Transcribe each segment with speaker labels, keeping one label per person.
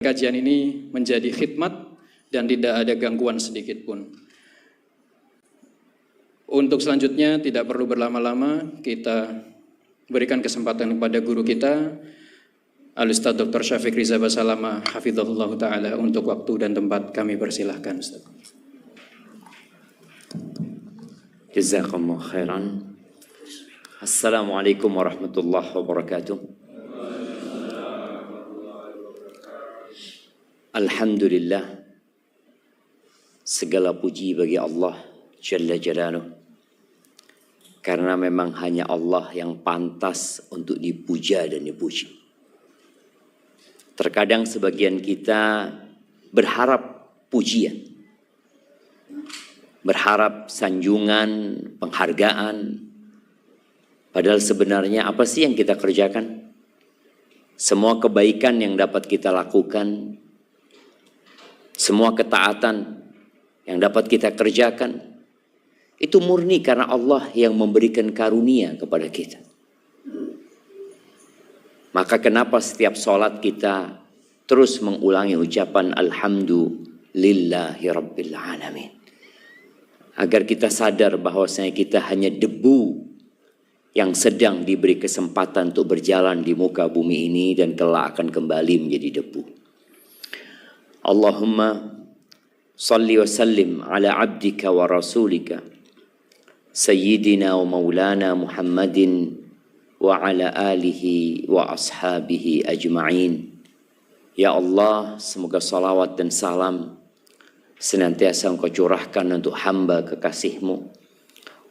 Speaker 1: Kajian ini menjadi khidmat dan tidak ada gangguan sedikit pun. Untuk selanjutnya tidak perlu berlama-lama, kita berikan kesempatan kepada guru kita, Al-Ustaz Dr. Syafiq Riza Basalama, hafizahullah ta'ala, untuk waktu dan tempat kami persilahkan. Ustaz.
Speaker 2: Jazakumullah khairan. Assalamualaikum warahmatullahi wabarakatuh. Alhamdulillah, segala puji bagi Allah Jalla Jalaluh, karena memang hanya Allah yang pantas untuk dipuja dan dipuji. Terkadang sebagian kita berharap pujian, berharap sanjungan, penghargaan, padahal sebenarnya apa sih yang kita kerjakan? Semua kebaikan yang dapat kita lakukan, semua ketaatan yang dapat kita kerjakan, itu murni karena Allah yang memberikan karunia kepada kita. Maka kenapa setiap sholat kita terus mengulangi ucapan Alhamdulillahi Rabbil Alamin, agar kita sadar bahwasanya kita hanya debu yang sedang diberi kesempatan untuk berjalan di muka bumi ini dan kelak akan kembali menjadi debu. Allahumma salli wa sallim ala abdika wa rasulika Sayyidina wa maulana Muhammadin wa ala alihi wa ashabihi ajma'in. Ya Allah, semoga salawat dan salam senantiasa Engkau curahkan untuk hamba kekasih-Mu,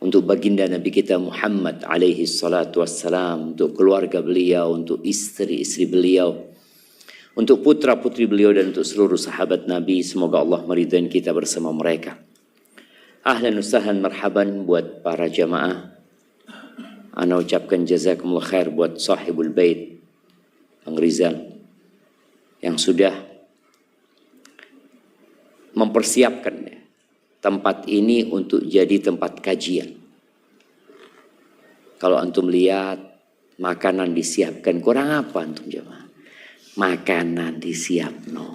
Speaker 2: untuk baginda Nabi kita Muhammad alaihi salatu wassalam, untuk keluarga beliau, untuk istri-istri beliau, untuk putra-putri beliau, dan untuk seluruh sahabat Nabi. Semoga Allah meridai kita bersama mereka. Ahlan usahan marhaban buat para jamaah. Ana ucapkan jazakumullah khair buat sahibul bait Bang Rizal yang sudah mempersiapkan tempat ini untuk jadi tempat kajian. Kalau antum lihat makanan disiapkan, kurang apa antum jamaah? Makanan disiapno,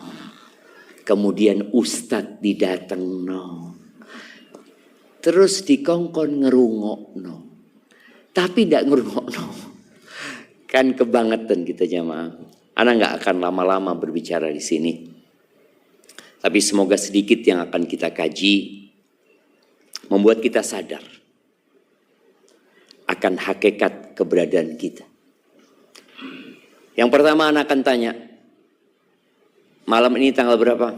Speaker 2: kemudian ustadz didatengno, terus dikongkon ngerungokno, tapi ndak ngerungokno, kan kebangetan kita jamaah. Ana nggak akan lama-lama berbicara di sini, tapi semoga sedikit yang akan kita kaji membuat kita sadar akan hakikat keberadaan kita. Yang pertama anak akan tanya, malam ini tanggal berapa?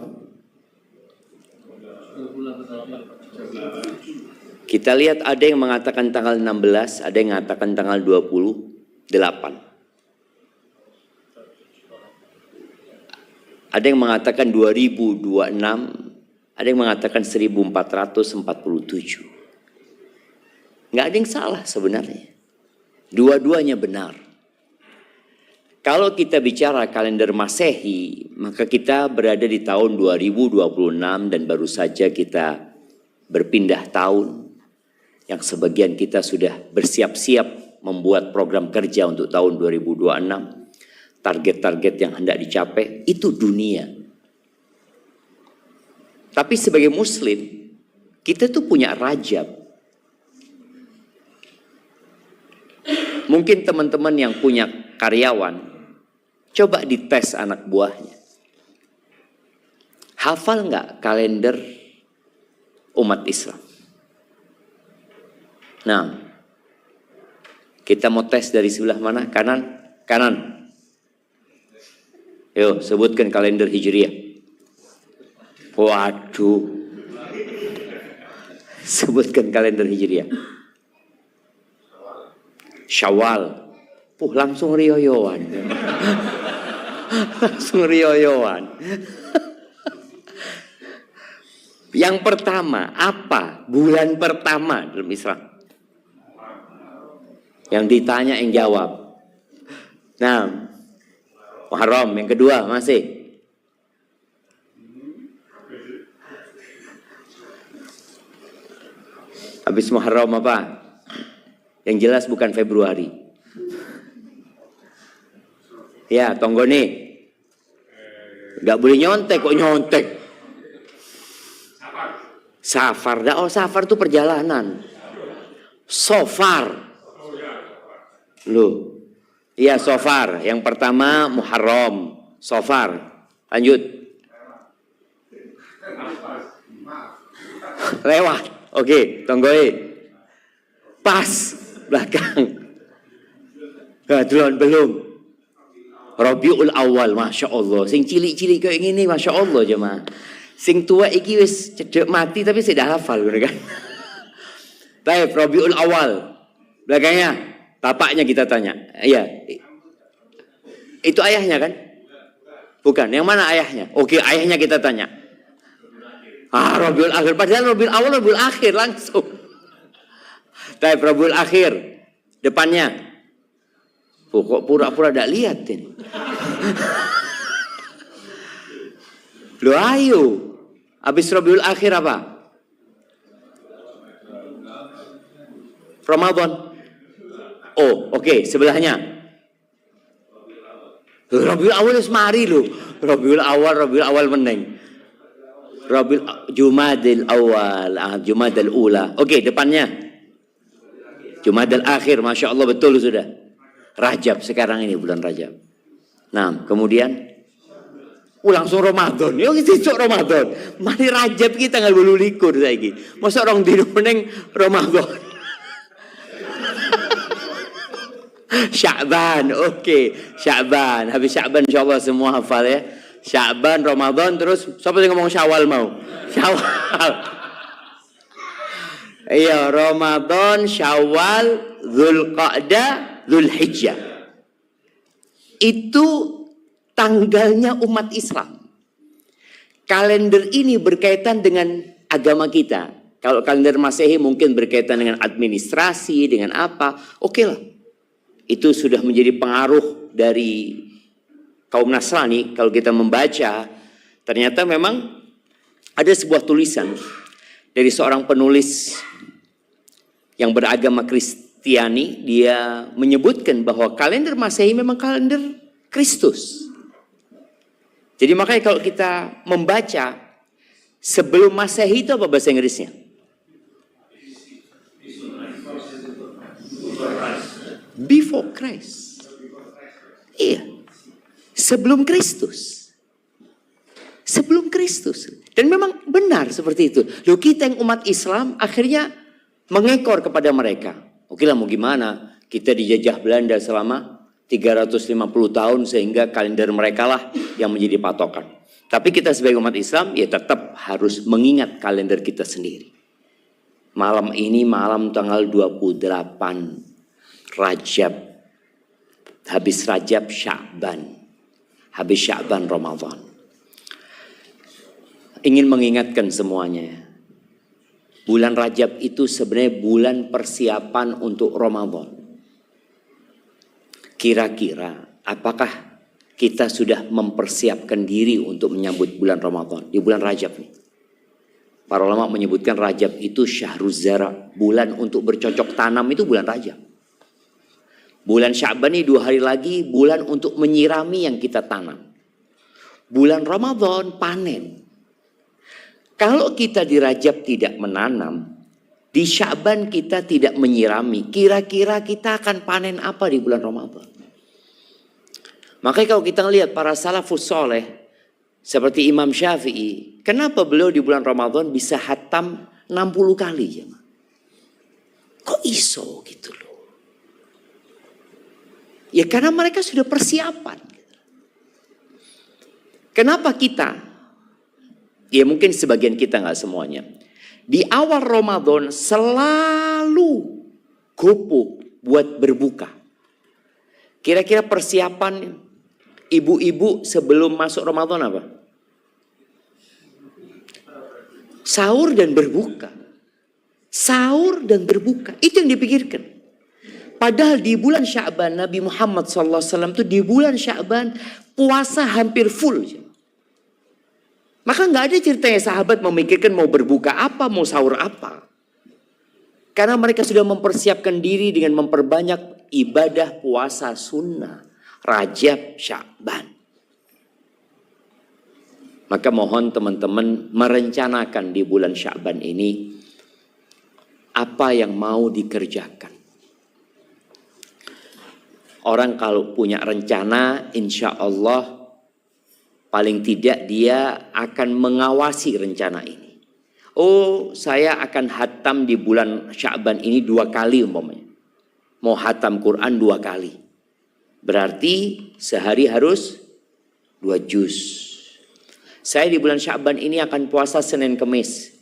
Speaker 2: Kita lihat ada yang mengatakan tanggal 16, ada yang mengatakan tanggal 28. Ada yang mengatakan 2026, ada yang mengatakan 1447. Nggak ada yang salah sebenarnya. Dua-duanya benar. Kalau kita bicara kalender Masehi, maka kita berada di tahun 2026 dan baru saja kita berpindah tahun, yang sebagian kita sudah bersiap-siap membuat program kerja untuk tahun 2026. Target-target yang hendak dicapai, itu dunia. Tapi sebagai muslim, kita tuh punya Rajab. Mungkin teman-teman yang punya karyawan, coba dites anak buahnya. Hafal nggak kalender umat Islam? Nah, kita mau tes dari sebelah mana? Kanan? Kanan. Yuk, sebutkan kalender Hijriah. Waduh. Sebutkan kalender Hijriah. Syawal. Langsung riyoyoan. Langsung riyoyoan. Yang pertama, apa bulan pertama dalam Islam? Yang ditanya yang jawab. Nah, Muharram. Yang kedua masih. Habis Muharram apa? Yang jelas bukan Februari. Ya, Tonggoni. Nggak boleh nyontek, kok nyontek? Safar. Oh, safar itu perjalanan. Sofar. Loh. Iya, sofar. Yang pertama Muharram. Sofar. Lanjut. Lewat. Oke, tonggoi. Pas. Belakang. Belum. Rabiul Awal, Masya Allah. Sing cilik-cilik kayak gini, Masya Allah jemaah. Sing tua iki wis cedek mati tapi sudah hafal kan. Baik, Rabiul Awal. Belakangnya bapaknya kita tanya. Iya. Itu ayahnya kan? Bukan. Yang mana ayahnya? Oke, ayahnya kita tanya. Rabiul Akhir. Padahal Rabiul Awal, Rabiul Akhir langsung. Baik, Rabiul Akhir. Depannya. Kok pura-pura tidak lihat ini. Loh ayo. Habis Rabiul Akhir apa? Ramadan. Oh, oke, sebelahnya. Rabiul Awal semari loh. Rabiul Awal meneng. Jumadil Awal, Jumadil Ula. Oke, depannya. Jumadil Akhir, Masya Allah betul sudah. Rajab sekarang ini bulan Rajab. Nah, kemudian langsung Ramadan. Yo besok Ramadan. Mari Rajab kita tanggal 22 saiki. Masa orang dino ning Ramadan. Sya'ban, oke. Sya'ban. Habis Sya'ban insyaallah semua hafal ya. Sya'ban, Ramadan, terus siapa yang ngomong Syawal mau? Syawal. Iya, Ramadan, Syawal, Dzulqa'dah, Dzulhijjah. Itu tanggalnya umat Islam. Kalender ini berkaitan dengan agama kita. Kalau kalender Masehi mungkin berkaitan dengan administrasi, dengan apa. Oke lah. Itu sudah menjadi pengaruh dari kaum Nasrani. Kalau kita membaca, ternyata memang ada sebuah tulisan dari seorang penulis yang beragama Kristiani. Dia menyebutkan bahwa kalender Masehi memang kalender Kristus. Jadi makanya kalau kita membaca sebelum Masehi itu apa bahasa Inggrisnya? Before Christ. Iya. Sebelum Kristus. Sebelum Kristus. Dan memang benar seperti itu. Loh, kita yang umat Islam akhirnya mengekor kepada mereka. Oke lah, mau gimana? Kita dijajah Belanda selama 350 tahun sehingga kalender mereka lah yang menjadi patokan. Tapi kita sebagai umat Islam ya tetap harus mengingat kalender kita sendiri. Malam ini malam tanggal 28 Rajab. Habis Rajab Sya'ban. Habis Sya'ban Ramadan. Ingin mengingatkan semuanya. Bulan Rajab itu sebenarnya bulan persiapan untuk Ramadan. Kira-kira apakah kita sudah mempersiapkan diri untuk menyambut bulan Ramadan di bulan Rajab nih? Para ulama menyebutkan Rajab itu syahruz zara, bulan untuk bercocok tanam itu bulan Rajab. Bulan Sya'ban ini 2 hari lagi bulan untuk menyirami yang kita tanam. Bulan Ramadan panen. Kalau kita di Rajab tidak menanam, di Sya'ban kita tidak menyirami, kira-kira kita akan panen apa di bulan Ramadan? Makanya kalau kita lihat para salafus soleh seperti Imam Syafi'i, kenapa beliau di bulan Ramadan bisa hatam 60 kali? Ya? Kok iso gitu loh? Ya karena mereka sudah persiapan. Kenapa kita? Ya mungkin sebagian kita nggak semuanya. Di awal Ramadan selalu gopoh buat berbuka. Kira-kira persiapan ibu-ibu sebelum masuk Ramadan apa? Sahur dan berbuka. Sahur dan berbuka. Itu yang dipikirkan. Padahal di bulan Sya'ban Nabi Muhammad SAW itu di bulan Sya'ban puasa hampir full. Maka nggak ada ceritanya sahabat memikirkan mau berbuka apa, mau sahur apa. Karena mereka sudah mempersiapkan diri dengan memperbanyak ibadah puasa sunnah. Rajab, Sya'ban. Maka mohon teman-teman merencanakan di bulan Sya'ban ini apa yang mau dikerjakan. Orang kalau punya rencana, insya Allah paling tidak dia akan mengawasi rencana ini. Oh, saya akan hatam di bulan Sya'ban ini 2 kali umpamanya. Mau hatam Quran 2 kali. Berarti sehari harus 2 juz. Saya di bulan Sya'ban ini akan puasa Senin Kemis.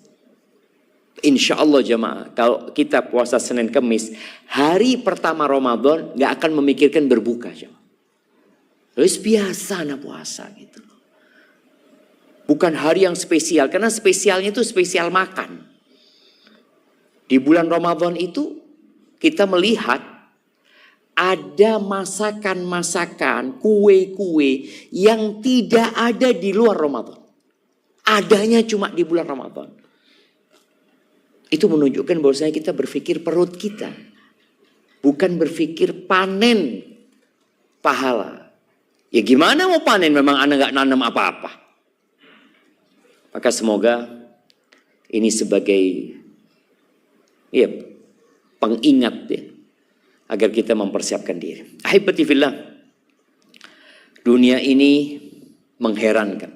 Speaker 2: Insya Allah jemaah, kalau kita puasa Senin Kemis, hari pertama Ramadan gak akan memikirkan berbuka jemaah. Terus biasa nak puasa gitu. Bukan hari yang spesial, karena spesialnya itu spesial makan. Di bulan Ramadan itu kita melihat ada masakan-masakan, kue-kue yang tidak ada di luar Ramadan. Adanya cuma di bulan Ramadan. Itu menunjukkan bahwasanya kita berpikir perut kita. Bukan berpikir panen pahala. Ya gimana mau panen, memang anak gak nanam apa-apa. Maka semoga ini sebagai pengingat ya, agar kita mempersiapkan diri. Ahibati fillah, dunia ini mengherankan.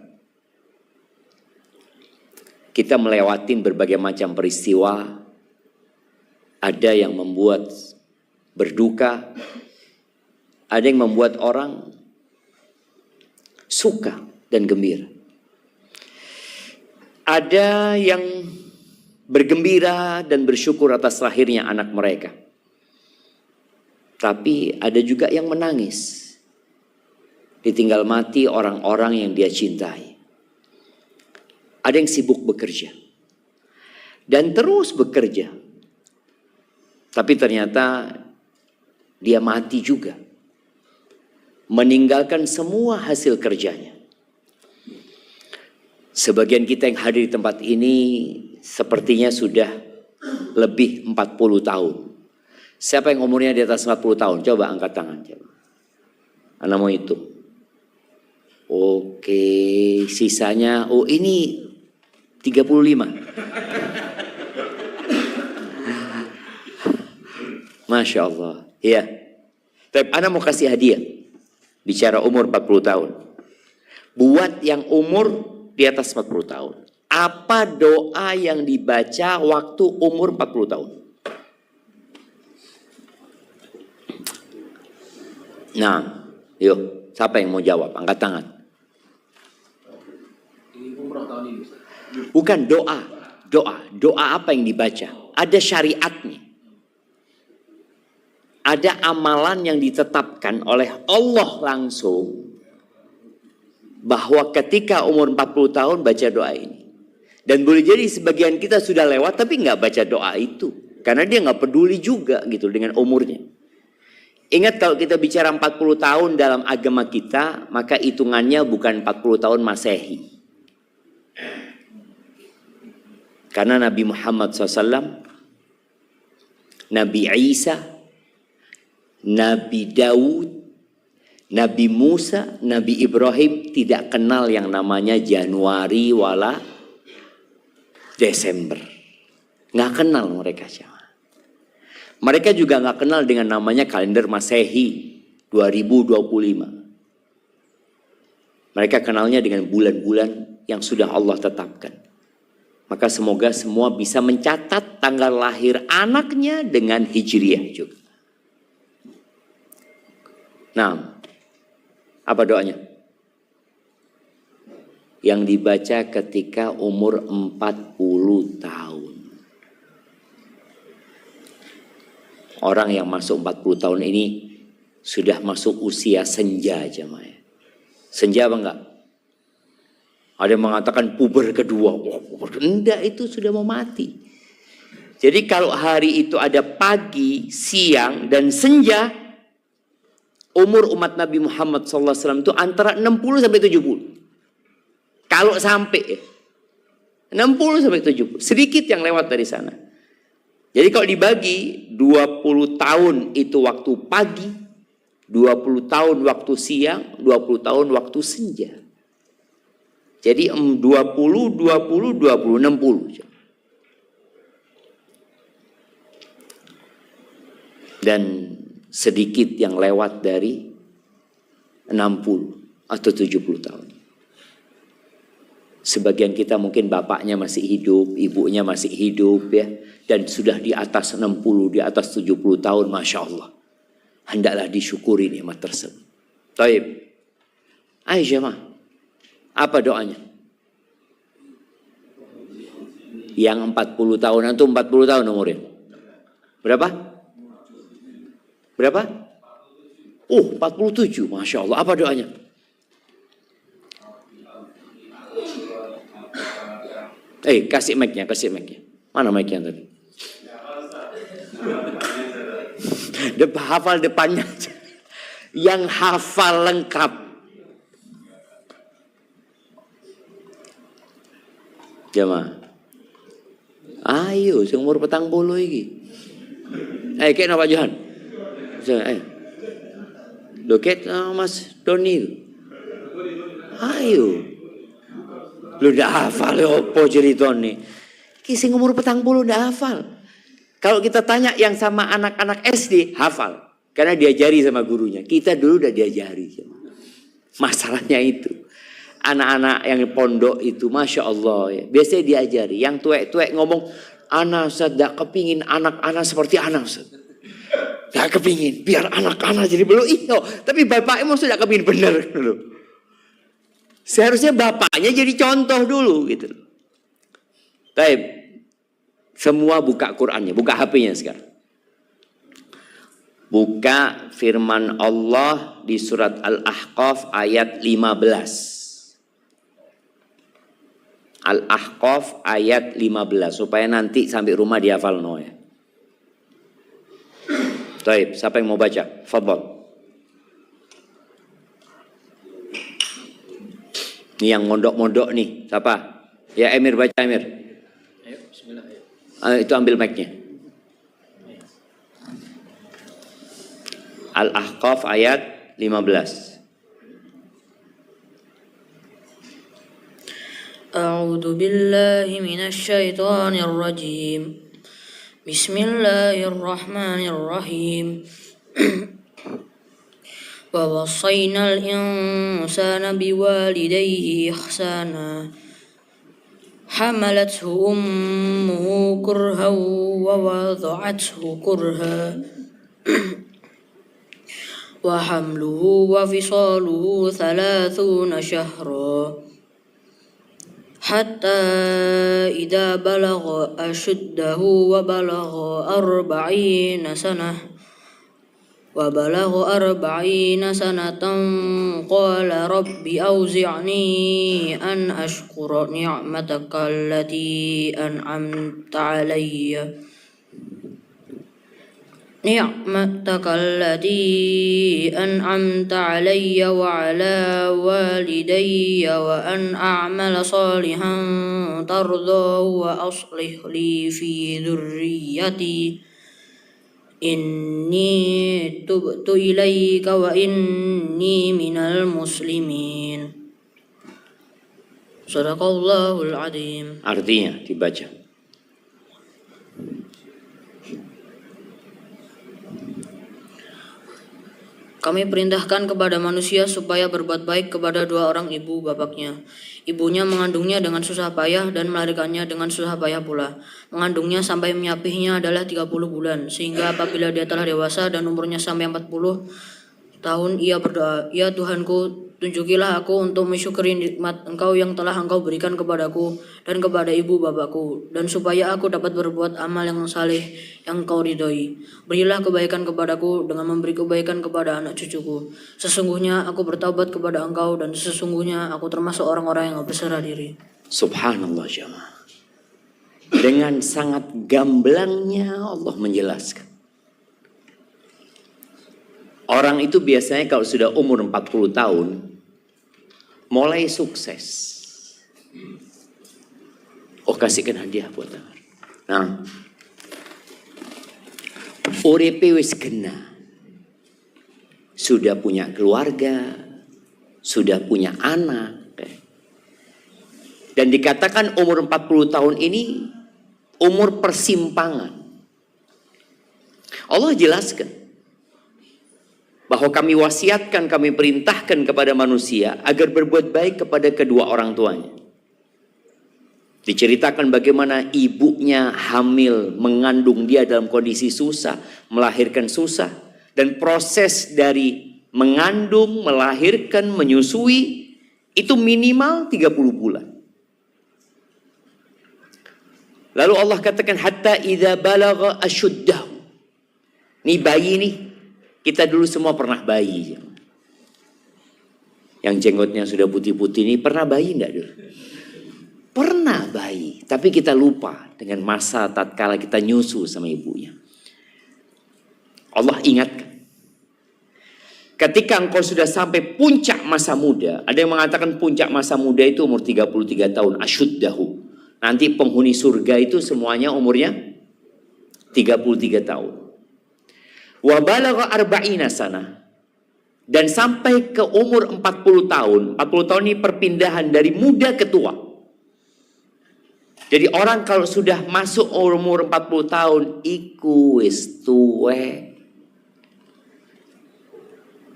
Speaker 2: Kita melewati berbagai macam peristiwa. Ada yang membuat berduka, ada yang membuat orang suka dan gembira. Ada yang bergembira dan bersyukur atas lahirnya anak mereka. Tapi ada juga yang menangis. Ditinggal mati orang-orang yang dia cintai. Ada yang sibuk bekerja. Dan terus bekerja. Tapi ternyata dia mati juga. Meninggalkan semua hasil kerjanya. Sebagian kita yang hadir di tempat ini sepertinya sudah lebih 40 tahun. Siapa yang umurnya di atas 40 tahun? Coba angkat tangan. Coba. Anda mau itu? Oke, sisanya, oh ini 35. Masya Allah. Ya. Tapi Anda mau kasih hadiah. Bicara umur 40 tahun. Buat yang umur di atas 40 tahun. Apa doa yang dibaca waktu umur 40 tahun? Nah, yuk, siapa yang mau jawab? Angkat tangan. Bukan doa. Doa apa yang dibaca? Ada syariatnya. Ada amalan yang ditetapkan oleh Allah langsung. Bahwa ketika umur 40 tahun baca doa ini. Dan boleh jadi sebagian kita sudah lewat tapi nggak baca doa itu. Karena dia nggak peduli juga gitu dengan umurnya. Ingat kalau kita bicara 40 tahun dalam agama kita, maka hitungannya bukan 40 tahun Masehi. Karena Nabi Muhammad SAW, Nabi Isa, Nabi Daud, Nabi Musa, Nabi Ibrahim tidak kenal yang namanya Januari wala Desember. Nggak kenal mereka siapa. Mereka juga nggak kenal dengan namanya kalender Masehi 2025. Mereka kenalnya dengan bulan-bulan yang sudah Allah tetapkan. Maka semoga semua bisa mencatat tanggal lahir anaknya dengan Hijriah juga. Nah, apa doanya? Yang dibaca ketika umur 40 tahun. Orang yang masuk 40 tahun ini sudah masuk usia senja jemaah. Senja apa enggak? Ada yang mengatakan puber kedua. Enggak, itu sudah mau mati. Jadi kalau hari itu ada pagi, siang, dan senja, umur umat Nabi Muhammad SAW itu antara 60 sampai 70. Kalau sampai 60 sampai 70. Sedikit yang lewat dari sana. Jadi kalau dibagi 20 tahun itu waktu pagi, 20 tahun waktu siang, 20 tahun waktu senja. Jadi 20, 20, 20, 60. Dan sedikit yang lewat dari 60 atau 70 tahun. Sebagian kita mungkin bapaknya masih hidup, ibunya masih hidup ya. Dan sudah di atas 60, di atas 70 tahun, Masya Allah. Hendaklah disyukuri nikmat tersebut. Taib. Ayo jemaah. Apa doanya? Yang 40 tahunan itu 40 tahun umurnya. Berapa? Berapa? 47. Masya Allah. Apa doanya? Kasih mic-nya, kasih mic-nya. Mana mic-nya tadi? Hafal depannya aja. Yang hafal lengkap. Jemaah. Ayo, seumur 40 iki. Kayak napa Johan? Loket Mas Doni. Ayo. Lu udah hafal opo ceritane? Ki sing umur 40 udah hafal. Kalau kita tanya yang sama anak-anak SD, hafal. Karena diajari sama gurunya. Kita dulu udah diajari. Masalahnya itu. Anak-anak yang pondok itu, Masya Allah ya. Biasanya diajari. Yang tuek-tuek ngomong, anak Ustaz gak kepingin anak-anak seperti anak Ustaz. Gak kepingin. Biar anak-anak jadi belum. Iyo. Tapi bapaknya maksudnya gak kepingin bener. Seharusnya bapaknya jadi contoh dulu gitu. Baik. Semua buka Qur'annya. Buka HP-nya sekarang. Buka firman Allah di surat Al-Ahqaf ayat 15. Al-Ahqaf ayat 15. Supaya nanti sampai rumah dihafal ya. Baik, siapa yang mau baca? Fadhal. Ini yang mondok-mondok nih, siapa? Ya Emir, baca Emir.
Speaker 1: Ayo, bismillah.
Speaker 2: Itu ambil mic-nya. Al-Ahqaf ayat 15.
Speaker 3: A'udzu billahi minasy syaithanir rajim. Bismillahirrahmanirrahim. Wa wassaynal insana biwalidayhi ihsana. Hamalathu ummuhu kurhan wa wada'athu kurhan. Wa hamluhu wa fisaluhu 30 syahra. Hatta idza balagha ashuddahu wa balagha 40 sanah qala rabbi awzi'ni an ashkura ni'mataka allati an'amta alayya wa ala walidayya wa an a'mala salihan tardahu wa aslih li fi dhurriyyati inni tubtu ilayka wa inni minal muslimin. Shadaqallahul adzim.
Speaker 2: Artinya dibaca.
Speaker 3: Kami perintahkan kepada manusia supaya berbuat baik kepada dua orang ibu bapaknya. Ibunya mengandungnya dengan susah payah dan melahirkannya dengan susah payah pula. Mengandungnya sampai menyapihnya adalah 30 bulan. Sehingga apabila dia telah dewasa dan umurnya sampai 40 tahun, ia berdoa, "Ya Tuhanku, tunjukilah aku untuk mensyukuri nikmat Engkau yang telah Engkau berikan kepadaku dan kepada ibu bapakku, dan supaya aku dapat berbuat amal yang saleh yang Engkau ridhoi. Berilah kebaikan kepadaku dengan memberi kebaikan kepada anak cucuku. Sesungguhnya aku bertaubat kepada Engkau dan sesungguhnya aku termasuk orang-orang yang berserah diri."
Speaker 2: Subhanallah jemaah. Dengan sangat gamblangnya Allah menjelaskan. Orang itu biasanya kalau sudah umur 40 tahun mulai sukses. Oh, kasihkan hadiah buat Amar. Nah, uripe wis kena. Sudah punya keluarga, sudah punya anak. Dan dikatakan umur 40 tahun ini umur persimpangan. Allah jelaskan bahwa kami wasiatkan, kami perintahkan kepada manusia agar berbuat baik kepada kedua orang tuanya. Diceritakan bagaimana ibunya hamil, mengandung dia dalam kondisi susah, melahirkan susah. Dan proses dari mengandung, melahirkan, menyusui itu minimal 30 bulan. Lalu Allah katakan hatta idza balagha asyuddahu. Nih bayi nih, kita dulu semua pernah bayi. Yang jenggotnya sudah putih-putih ini pernah bayi enggak dulu? Pernah bayi, tapi kita lupa dengan masa tatkala kita nyusu sama ibunya. Allah ingatkan. Ketika engkau sudah sampai puncak masa muda, ada yang mengatakan puncak masa muda itu umur 33 tahun, asyuddahu. Nanti penghuni surga itu semuanya umurnya 33 tahun. Wa balagha arba'ina sana. Dan sampai ke umur 40 tahun. 40 tahun ini perpindahan dari muda ke tua. Jadi orang kalau sudah masuk umur 40 tahun, iku wis tuwe.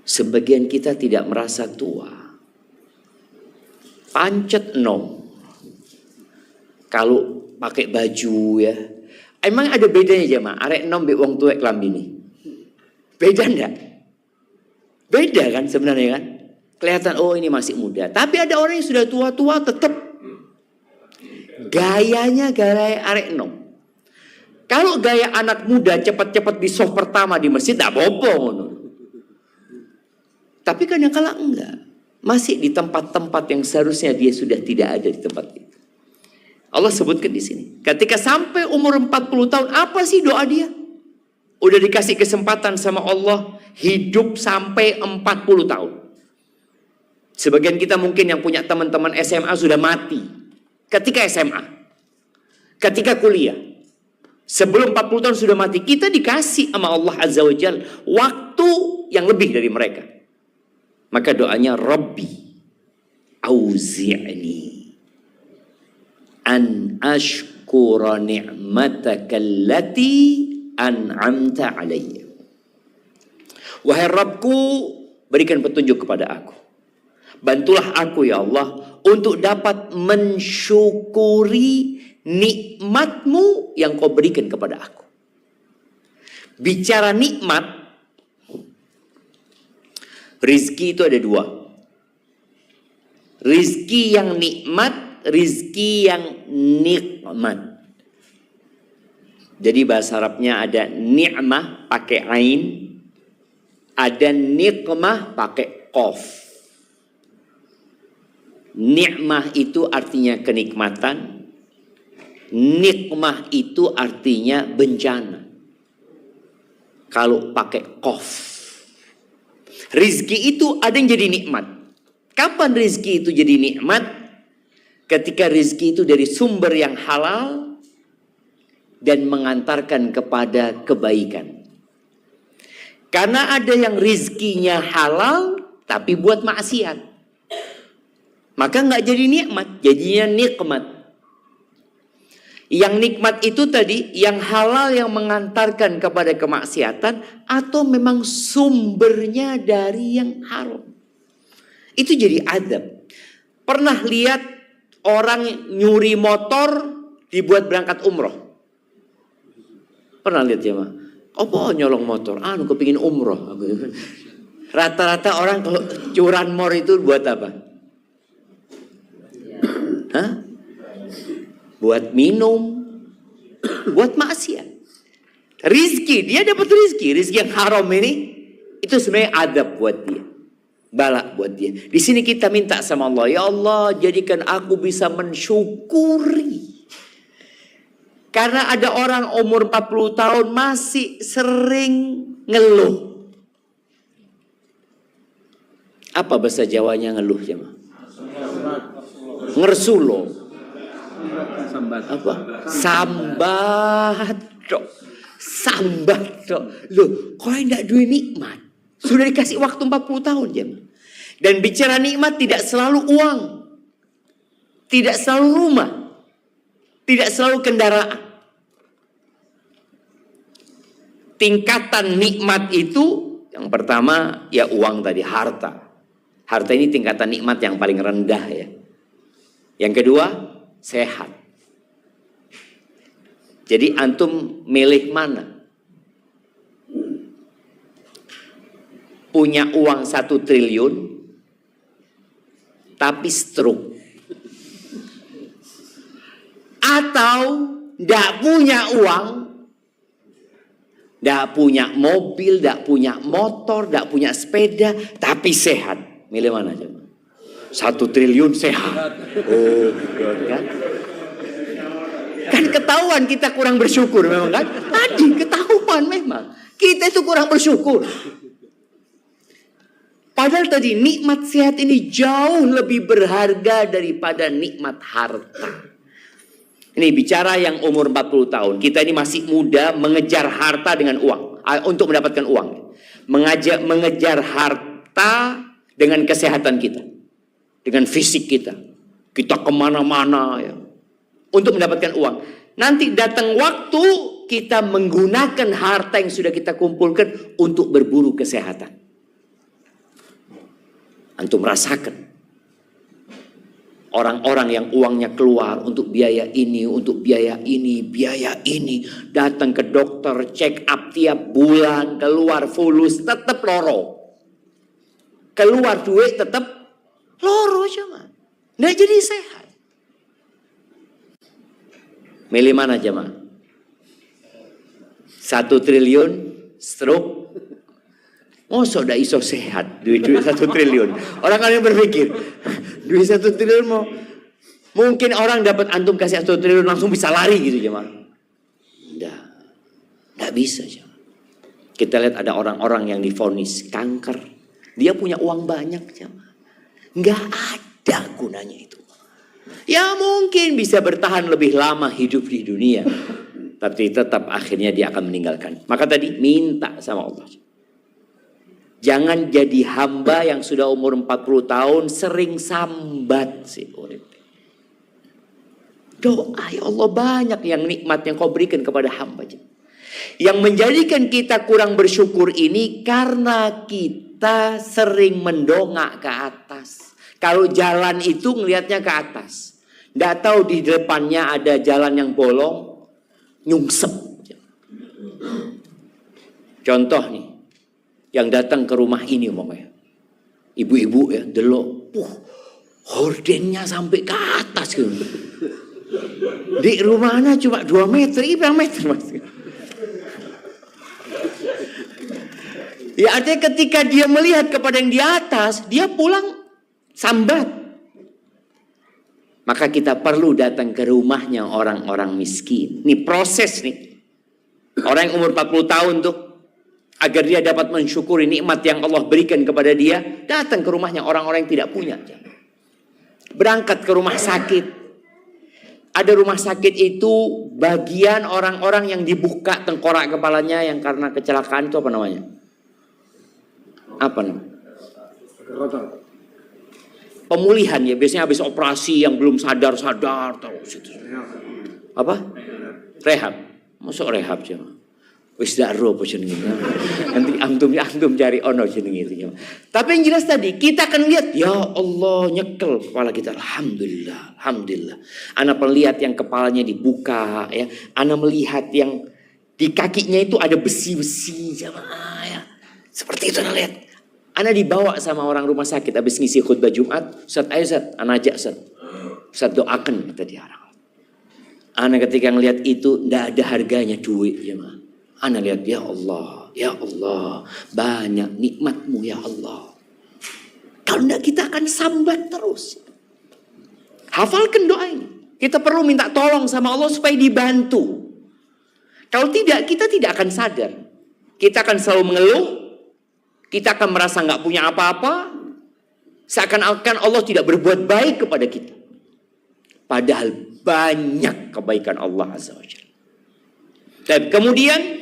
Speaker 2: Sebagian kita tidak merasa tua. Pancet nom. Kalau pakai baju ya. Emang ada bedanya jemaah? Arek nom mbek wong tuwek klambine. Beda enggak? Beda kan sebenarnya kan? Kelihatan oh ini masih muda. Tapi ada orang yang sudah tua-tua tetap gayanya gaya arek nom. Kalau gaya anak muda cepat-cepat di soft pertama di masjid enggak apa-apa. Tapi kadang-kala enggak. Masih di tempat-tempat yang seharusnya dia sudah tidak ada di tempat itu. Allah sebutkan di sini. Ketika sampai umur 40 tahun, apa sih doa dia? Udah dikasih kesempatan sama Allah hidup sampai 40 tahun. Sebagian kita mungkin yang punya teman-teman SMA sudah mati. Ketika SMA. Ketika kuliah. Sebelum 40 tahun sudah mati. Kita dikasih sama Allah Azza wa Jalla waktu yang lebih dari mereka. Maka doanya Rabbi auzi'ni an ashkura ni'mataka allati an'amta alayya. Wahai Rabbku, berikan petunjuk kepada aku. Bantulah aku ya Allah untuk dapat mensyukuri nikmatmu yang kau berikan kepada aku. Bicara nikmat, rizki itu ada dua. Rizki yang nikmat, rizki yang nikmat. Jadi bahasa Arabnya ada ni'mah pakai ain, ada nikmah pakai qaf. Ni'mah itu artinya kenikmatan, nikmah itu artinya bencana. Kalau pakai qaf. Rizki itu ada yang jadi nikmat. Kapan rizki itu jadi nikmat? Ketika rizki itu dari sumber yang halal dan mengantarkan kepada kebaikan. Karena ada yang rizkinya halal tapi buat maksiat. Maka nggak jadi nikmat, jadinya nikmat. Yang nikmat itu tadi yang halal yang mengantarkan kepada kemaksiatan atau memang sumbernya dari yang haram. Itu jadi adab. Pernah lihat orang nyuri motor dibuat berangkat umroh? Pernah lihat ya mah? Apa nyolong motor? Anu kepingin umroh. Rata-rata orang kalau curanmor itu buat apa? Hah? Buat minum, buat maksiat. Rizki, dia dapat rizki yang haram ini, itu sebenarnya adab buat dia, balak buat dia. Di sini kita minta sama Allah, ya Allah jadikan aku bisa mensyukuri. Karena ada orang umur 40 tahun masih sering ngeluh. Apa bahasa Jawanya ngeluh ya mah? Ngersulo. Apa? Sambat dok. Sambat dok. Loh, kau enggak duwe nikmat. Sudah dikasih waktu 40 tahun ya. Dan bicara nikmat tidak selalu uang. tidak selalu rumah, tidak selalu kendaraan. Tingkatan nikmat itu yang pertama ya uang tadi, harta. Harta ini tingkatan nikmat yang paling rendah ya. Yang kedua, sehat. Jadi antum milih mana? Punya uang 1 triliun tapi stroke, atau tidak punya uang, tidak punya mobil, tidak punya motor, tidak punya sepeda, tapi sehat. Milih mana coba? 1 triliun sehat. Oh, kan ketahuan kita kurang bersyukur memang kan? Tadi ketahuan memang kita itu kurang bersyukur. Padahal tadi nikmat sehat ini jauh lebih berharga daripada nikmat harta. Ini bicara yang umur 40 tahun. Kita ini masih muda mengejar harta dengan uang. Untuk mendapatkan uang. Mengejar harta dengan kesehatan kita. Dengan fisik kita. Kita kemana-mana ya. Untuk mendapatkan uang. Nanti datang waktu kita menggunakan harta yang sudah kita kumpulkan untuk berburu kesehatan. Antum rasakan orang-orang yang uangnya keluar untuk biaya ini, untuk biaya ini, datang ke dokter, check up tiap bulan, keluar fulus, tetap loro. Keluar duit tetap loro cuma. Nggak jadi sehat. Milih mana jemaah? 1 triliun stroke. Oh, sudah iso sehat duit 1 triliun. Orang kalian berpikir duit 1 triliun mau mungkin orang dapat antum kasih 1 triliun langsung bisa lari gitu jemaah. Enggak bisa jemaah. Kita lihat ada orang-orang yang divonis kanker, dia punya uang banyak jemaah. Enggak ada gunanya itu. Ya mungkin bisa bertahan lebih lama hidup di dunia, tapi tetap akhirnya dia akan meninggalkan. Maka tadi minta sama Allah. Jangan jadi hamba yang sudah umur 40 tahun sering sambat sih. Doa ya Allah, banyak yang nikmat yang kau berikan kepada hamba. Yang menjadikan kita kurang bersyukur ini karena kita sering mendongak ke atas. Kalau jalan itu ngelihatnya ke atas. Nggak tahu di depannya ada jalan yang bolong, nyungsep. Contoh nih. Yang datang ke rumah ini umpamanya. Ibu-ibu ya, delok. Hordennya sampai ke atas gitu. Di rumahnya cuma 2 meter, berapa meter mas? Ya artinya ketika dia melihat kepada yang di atas, dia pulang sambat. Maka kita perlu datang ke rumahnya orang-orang miskin. Ini proses nih. Orang yang umur 40 tahun tuh. Agar dia dapat mensyukuri nikmat yang Allah berikan kepada dia. Datang ke rumahnya orang-orang yang tidak punya. Berangkat ke rumah sakit. Ada rumah sakit itu bagian orang-orang yang dibuka tengkorak kepalanya yang karena kecelakaan itu apa namanya? Apa namanya? Pemulihan ya. Biasanya habis operasi yang belum sadar-sadar. Apa? Rehab. Masuk rehab cuma. Wis dak ro apa jenenge. Nanti antum cari ono jenenge itu. Tapi yang jelas tadi kita akan lihat ya Allah nyekel kepala kita. Alhamdulillah. Ana melihat yang kepalanya dibuka ya. Ana melihat yang di kakinya itu ada besi-besi jamaah ya. Seperti itu ana lihat. Ana dibawa sama orang rumah sakit habis ngisi khutbah Jumat. Ustaz Aizat, ana ajak Ustaz doakan kata dia. Ana ketika ngelihat itu ndak ada harganya duit jamaah. Ana lihat ya Allah, banyak nikmatmu ya Allah. Kalau enggak kita akan sambat terus. Hafalkan doa ini. Kita perlu minta tolong sama Allah supaya dibantu. Kalau tidak, kita tidak akan sadar. Kita akan selalu mengeluh. Kita akan merasa nggak punya apa-apa. Seakan-akan Allah tidak berbuat baik kepada kita. Padahal banyak kebaikan Allah Azza wa Jalla. Dan kemudian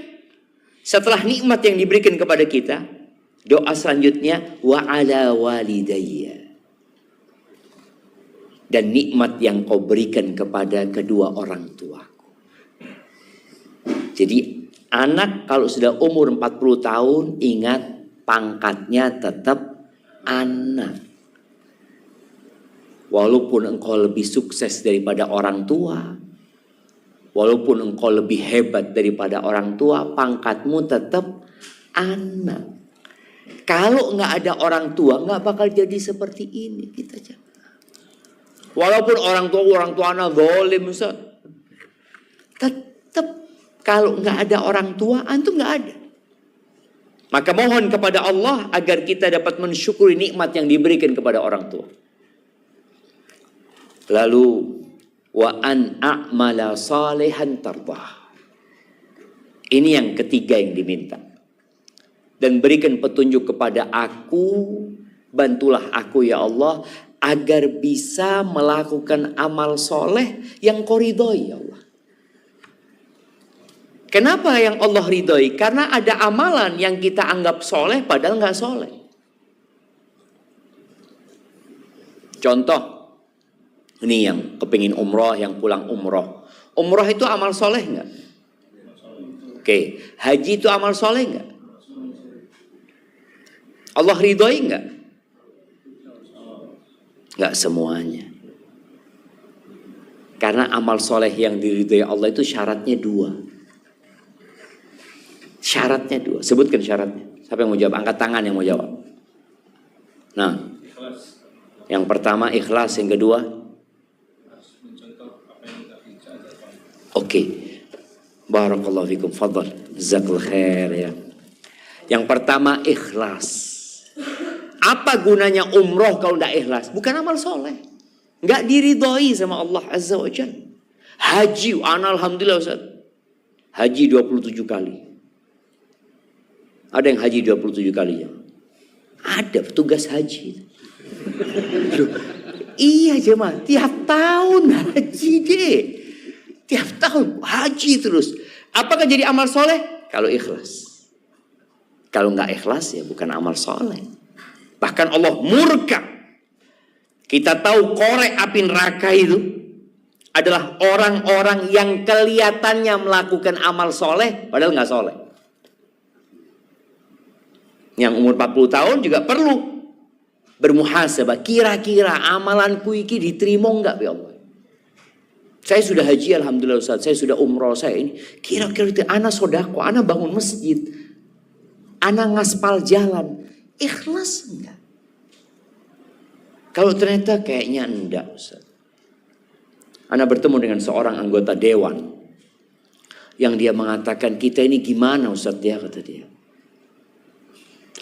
Speaker 2: setelah nikmat yang diberikan kepada kita, doa selanjutnya wa ala walidayya. dan nikmat yang kau berikan kepada kedua orang tuaku. Jadi anak kalau sudah umur 40 tahun, ingat pangkatnya tetap anak. Walaupun engkau lebih sukses daripada orang tua, walaupun engkau lebih hebat daripada orang tua, pangkatmu tetap anak. Kalau nggak ada orang tua, nggak bakal jadi seperti ini kita jangan. Walaupun orang tua anak zalim, Ustaz, tetap kalau nggak ada orang tua, antum nggak ada. Maka mohon kepada Allah agar kita dapat mensyukuri nikmat yang diberikan kepada orang tua. Lalu wa an a'mala salihan tardah. Ini yang ketiga yang diminta. Dan berikan petunjuk kepada aku, bantulah aku ya Allah, agar bisa melakukan amal soleh yang kau ridhoi ya Allah. Kenapa yang Allah ridhoi? Karena ada amalan yang kita anggap soleh padahal nggak soleh. Contoh, ini yang kepingin umroh, yang pulang umroh. Umroh itu amal soleh nggak? Oke, haji itu amal soleh nggak? Allah ridhoi nggak? Nggak semuanya. Karena amal soleh yang diridhoi Allah itu syaratnya 2. Syaratnya 2. Sebutkan syaratnya. Siapa yang mau jawab? Angkat tangan yang mau jawab. Nah, yang pertama ikhlas, yang kedua oke. Barakallahu fikum. Fadhal. Jazakallahu khair ya. Yang pertama ikhlas. Apa gunanya umroh kalau tidak ikhlas? Bukan amal soleh. Nggak diridhoi sama Allah Azza wa Jalla. Haji, alhamdulillah Ustaz. Haji 27 kali. Ada yang haji 27 kali ya? Ada petugas haji. Loh, iya jemaah, tiap tahun haji deh. Tiap tahun haji terus. Apakah jadi amal soleh? Kalau ikhlas. Kalau nggak ikhlas ya bukan amal soleh. Bahkan Allah murka. Kita tahu korek api neraka itu adalah orang-orang yang kelihatannya melakukan amal soleh padahal nggak soleh. Yang umur 40 tahun juga perlu bermuhasabah. Kira-kira amalanku ini diterima nggak ya Allah? Saya sudah haji alhamdulillah Ustaz. Saya sudah umroh saya ini. Kira-kira itu anak sodako, anak bangun masjid, anak ngaspal jalan. Ikhlas enggak? Kalau ternyata kayaknya enggak Ustaz. Anak bertemu dengan seorang anggota dewan yang dia mengatakan, kita ini gimana Ustaz, dia kata dia.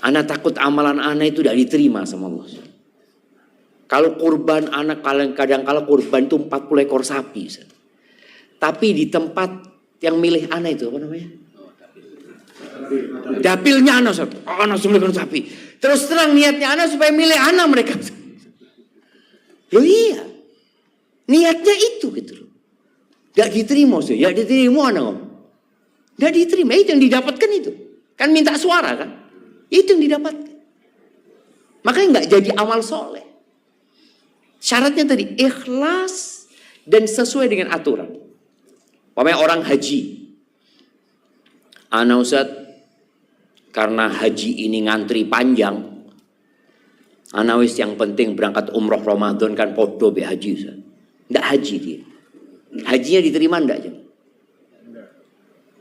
Speaker 2: Anak takut amalan anak itu tidak diterima sama Allah. Kalau kurban anak kadang kala kurban itu 40 ekor sapi Ustaz. Tapi di tempat yang milih anak itu apa namanya? Dapilnya anak Ustaz. Anak sembelih sapi. Terus terang niatnya anak supaya milih anak mereka. Loh iya. Niatnya itu gitu loh. Tidak diterima Ustaz. Ya diterima anak. Tidak diterima. Itu yang didapatkan itu. Kan minta suara kan. Itu yang didapatkan. Makanya nggak jadi amal soleh. Syaratnya tadi ikhlas dan sesuai dengan aturan. Pokoknya orang haji. Ana Ustaz, karena haji ini ngantri panjang. Ana wis yang penting berangkat umroh Ramadan kan podo be haji Ustaz. Nggak haji dia. Hajinya diterima enggak?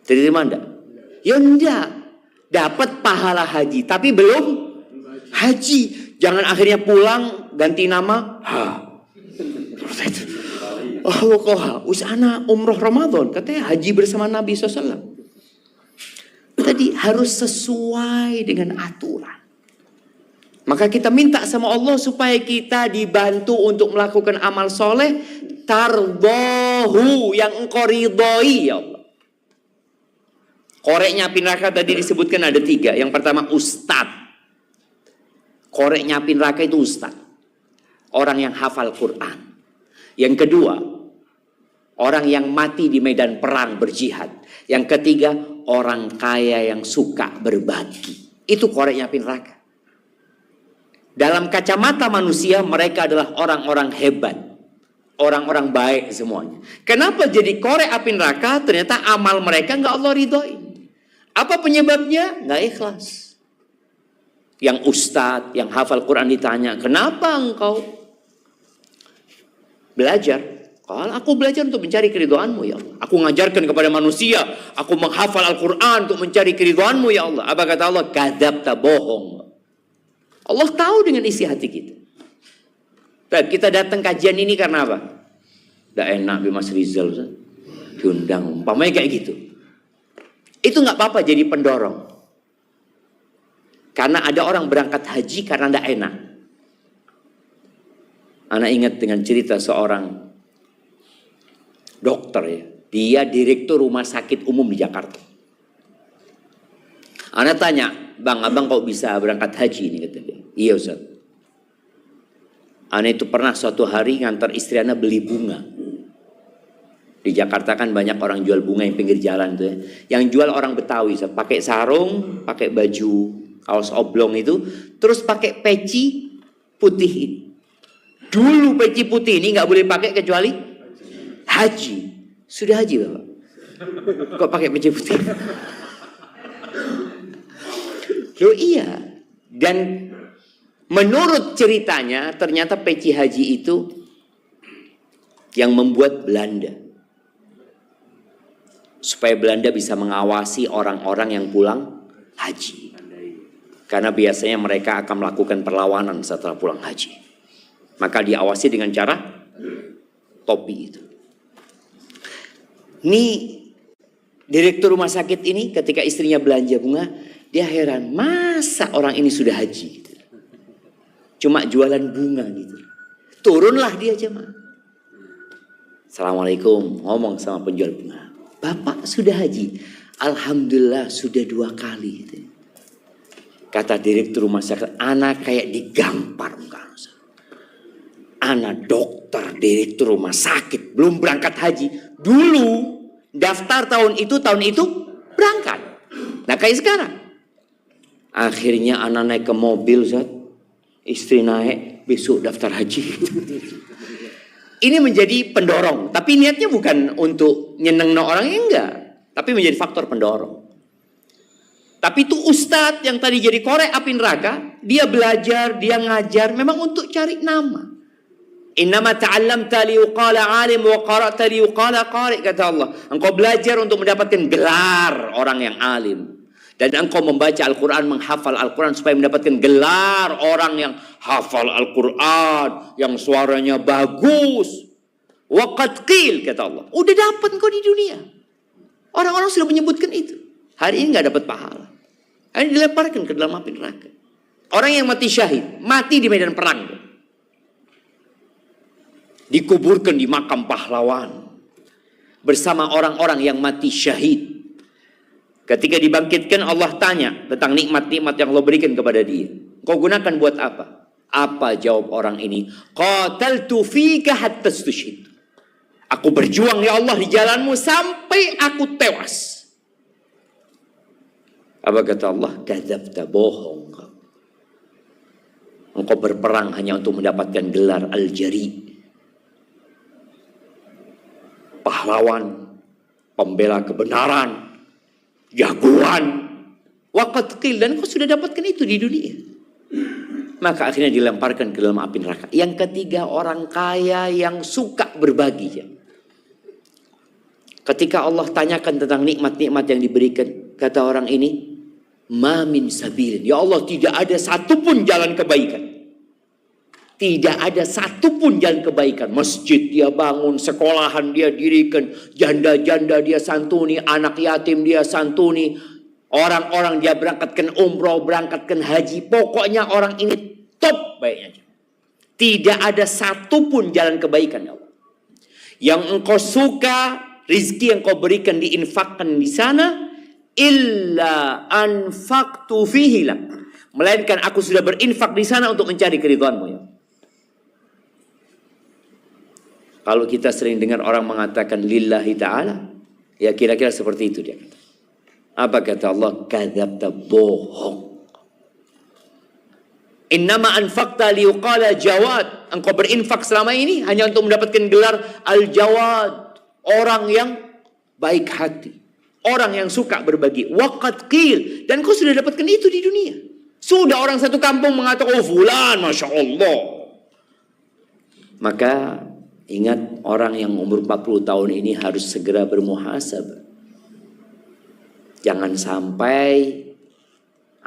Speaker 2: Diterima enggak? Ya enggak. Dapat pahala haji, tapi belum haji. Jangan akhirnya pulang ganti nama. Oh kok usana umroh Ramadan katanya haji bersama Nabi SAW. Tadi harus sesuai dengan aturan. Maka kita minta sama Allah supaya kita dibantu untuk melakukan amal soleh. Tardahu, yang engkau ridhoi ya Allah. Koreknya api neraka tadi disebutkan ada 3. Yang pertama ustadz. Koreknya api neraka itu ustadz. Orang yang hafal Quran. Yang kedua, orang yang mati di medan perang berjihad. Yang ketiga, orang kaya yang suka berbagi. Itu koreknya api neraka. Dalam kacamata manusia mereka adalah orang-orang hebat. orang-orang baik semuanya. Kenapa jadi korek api neraka? Ternyata amal mereka nggak Allah ridhoi. Apa penyebabnya? Nggak ikhlas. Yang ustadz, yang hafal Quran ditanya, kenapa engkau belajar? Kalau aku belajar untuk mencari keridhaanmu ya Allah. Aku ngajarkan kepada manusia. Aku menghafal Al-Quran untuk mencari keridhaanmu ya Allah. Apa kata Allah? Kadzabta, bohong. Allah tahu dengan isi hati kita. Dan kita datang kajian ini karena apa? Tidak enak Mas Rizal. Diundang. Umpamanya kayak gitu. Itu nggak apa-apa jadi pendorong. Karena ada orang berangkat haji karena tidak enak. Anak ingat dengan cerita seorang dokter ya. Dia direktur rumah sakit umum di Jakarta. Anak tanya, bang, abang kok bisa berangkat haji ini? Kata dia. Iya Ustaz. Anak itu pernah suatu hari ngantar istri anak beli bunga. Di Jakarta kan banyak orang jual bunga yang pinggir jalan tuh ya. Yang jual orang Betawi, Ustaz. Pakai sarung, pakai baju kaos oblong itu, terus pakai peci putih ini. Dulu peci putih ini nggak boleh pakai kecuali haji. Sudah haji Bapak? Kok pakai peci putih? Loh iya. Dan menurut ceritanya ternyata peci haji itu yang membuat Belanda. Supaya Belanda bisa mengawasi orang-orang yang pulang haji. Karena biasanya mereka akan melakukan perlawanan setelah pulang haji. Maka diawasi dengan cara topi itu. Ini direktur rumah sakit ini ketika istrinya belanja bunga, dia heran, masa orang ini sudah haji gitu. Cuma jualan bunga gitu. Turunlah dia jemaah. Assalamualaikum, ngomong sama penjual bunga. Bapak sudah haji? Alhamdulillah sudah 2 kali gitu. Kata direktur rumah sakit, anak kayak digampar muka. Anak dokter, direktur rumah sakit, belum berangkat haji. Dulu daftar tahun itu berangkat. Nah kayak sekarang. Akhirnya anak naik ke mobil, Zat. Istri naik, besok daftar haji. Ini menjadi pendorong. Tapi niatnya bukan untuk nyeneng orang, enggak. Tapi menjadi faktor pendorong. Tapi itu ustadz yang tadi jadi korek api neraka, dia belajar, dia ngajar, memang untuk cari nama. Innama ta'allamta liyuqala alim wa qara'ta liyuqala qari', kata Allah. Engkau belajar untuk mendapatkan gelar orang yang alim. Dan engkau membaca Al-Quran, menghafal Al-Quran supaya mendapatkan gelar orang yang hafal Al-Quran, yang suaranya bagus. Wa qad qil, kata Allah. Udah dapat engkau di dunia. Orang-orang sudah menyebutkan itu. Hari ini gak dapat pahala. Hari ini dilemparkan ke dalam api neraka. Orang yang mati syahid, mati di medan perang. Dikuburkan di makam pahlawan. Bersama orang-orang yang mati syahid. Ketika dibangkitkan Allah tanya tentang nikmat-nikmat yang Allah berikan kepada dia. Kau gunakan buat apa? Apa jawab orang ini? Qataltu fika hatta stushhid. Aku berjuang ya Allah di jalanmu sampai aku tewas. Apa kata Allah? Kadzabta, bohong. Engkau berperang hanya untuk mendapatkan gelar al-jari. Pahlawan, pembela kebenaran, jagoan. Waqad qil, dan kau sudah dapatkan itu di dunia. Maka akhirnya dilemparkan ke dalam api neraka. Yang ketiga, orang kaya yang suka berbagi. Ketika Allah tanyakan tentang nikmat-nikmat yang diberikan, kata orang ini, ma min sabilin. Ya Allah, tidak ada satupun jalan kebaikan. Tidak ada satupun jalan kebaikan. Masjid dia bangun, sekolahan dia dirikan, janda-janda dia santuni, anak yatim dia santuni, orang-orang dia berangkatkan umroh, berangkatkan haji. Pokoknya orang ini top baiknya. Tidak ada satupun jalan kebaikan ya Allah. Yang engkau suka, rizki yang kau berikan diinfakkan di sana, illa anfaqtu fihi lak. Melainkan aku sudah berinfak di sana untuk mencari keridhaanmu ya. Kalau kita sering dengar orang mengatakan lillahi ta'ala, ya kira-kira seperti itu dia kata. Apa kata Allah? Kadzabta, bohong. Innama anfaqta liyuqala jawad. Engkau berinfak selama ini hanya untuk mendapatkan gelar al-jawad. Orang yang baik hati. Orang yang suka berbagi. Waqad qil. Dan kau sudah dapatkan itu di dunia. Sudah orang satu kampung mengatakan, oh fulan, Masya Allah. Maka ingat, orang yang umur 40 tahun ini harus segera bermuhasabah. Jangan sampai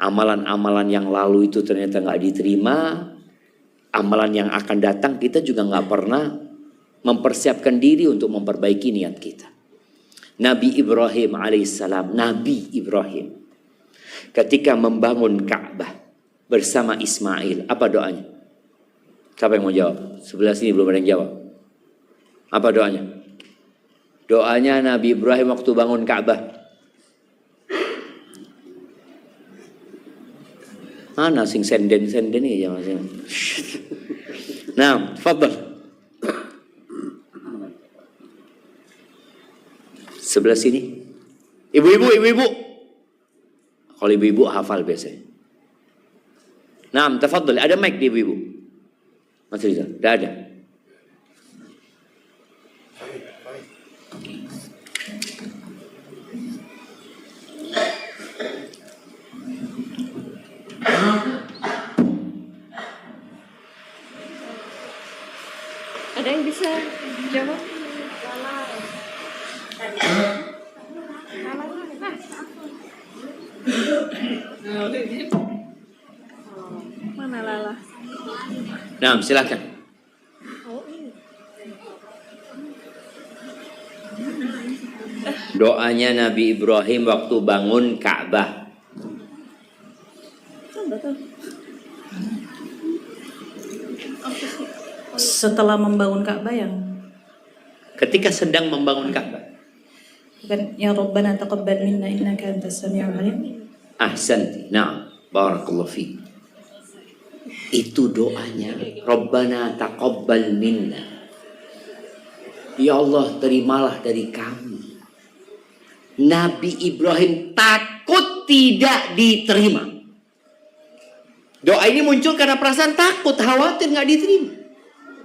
Speaker 2: amalan-amalan yang lalu itu ternyata nggak diterima. Amalan yang akan datang kita juga nggak pernah mempersiapkan diri untuk memperbaiki niat kita. Nabi Ibrahim alaihissalam, Nabi Ibrahim ketika membangun Ka'bah bersama Ismail, apa doanya? Siapa yang mau jawab? Sebelah sini belum ada yang jawab. Apa doanya? Doanya Nabi Ibrahim waktu bangun Ka'bah. Mana sing senden-senden ini ya masing. Nah, tafadhal. Sebelah sini. Ibu-ibu. Kalau ibu-ibu hafal biasanya. Nah, tafadhal, ada mic di ibu-ibu. Mas Rizal, tidak ada.
Speaker 4: Ada yang bisa jawab? Mana Lala?
Speaker 2: Nah, silakan. Doanya Nabi Ibrahim waktu bangun Ka'bah.
Speaker 5: Setelah membangun Ka'bah yang
Speaker 2: Ketika sedang membangun Ka'bah.
Speaker 5: ya Rabbana taqabbal minna innaka antas samiul alim.
Speaker 2: Ahsanti. Nah, barakallahu fiik. Itu doanya. Rabbana taqabbal minna. Ya Allah, terimalah dari kami. Nabi Ibrahim takut tidak diterima. Doa ini muncul karena perasaan takut, khawatir nggak diterima.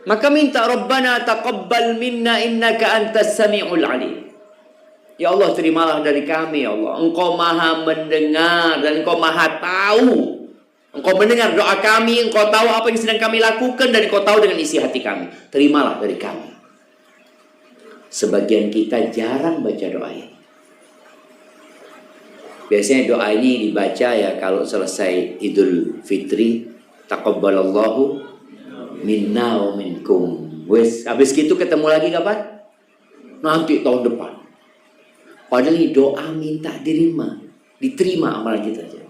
Speaker 2: Maka minta Rabbana taqabbal minna innaka antas samiul alim. Ya Allah, terimalah dari kami ya Allah. Engkau maha mendengar dan engkau maha tahu. Engkau mendengar doa kami, engkau tahu apa yang sedang kami lakukan dan engkau tahu dengan isi hati kami. Terimalah dari kami. Sebagian kita jarang baca doa ini. Biasanya doa ini dibaca ya kalau selesai Idul Fitri. Taqabbalallahu minna wa minkum. Wes, habis gitu ketemu lagi kapan? Nanti tahun depan. Padahal ini doa minta diterima amalan kita aja.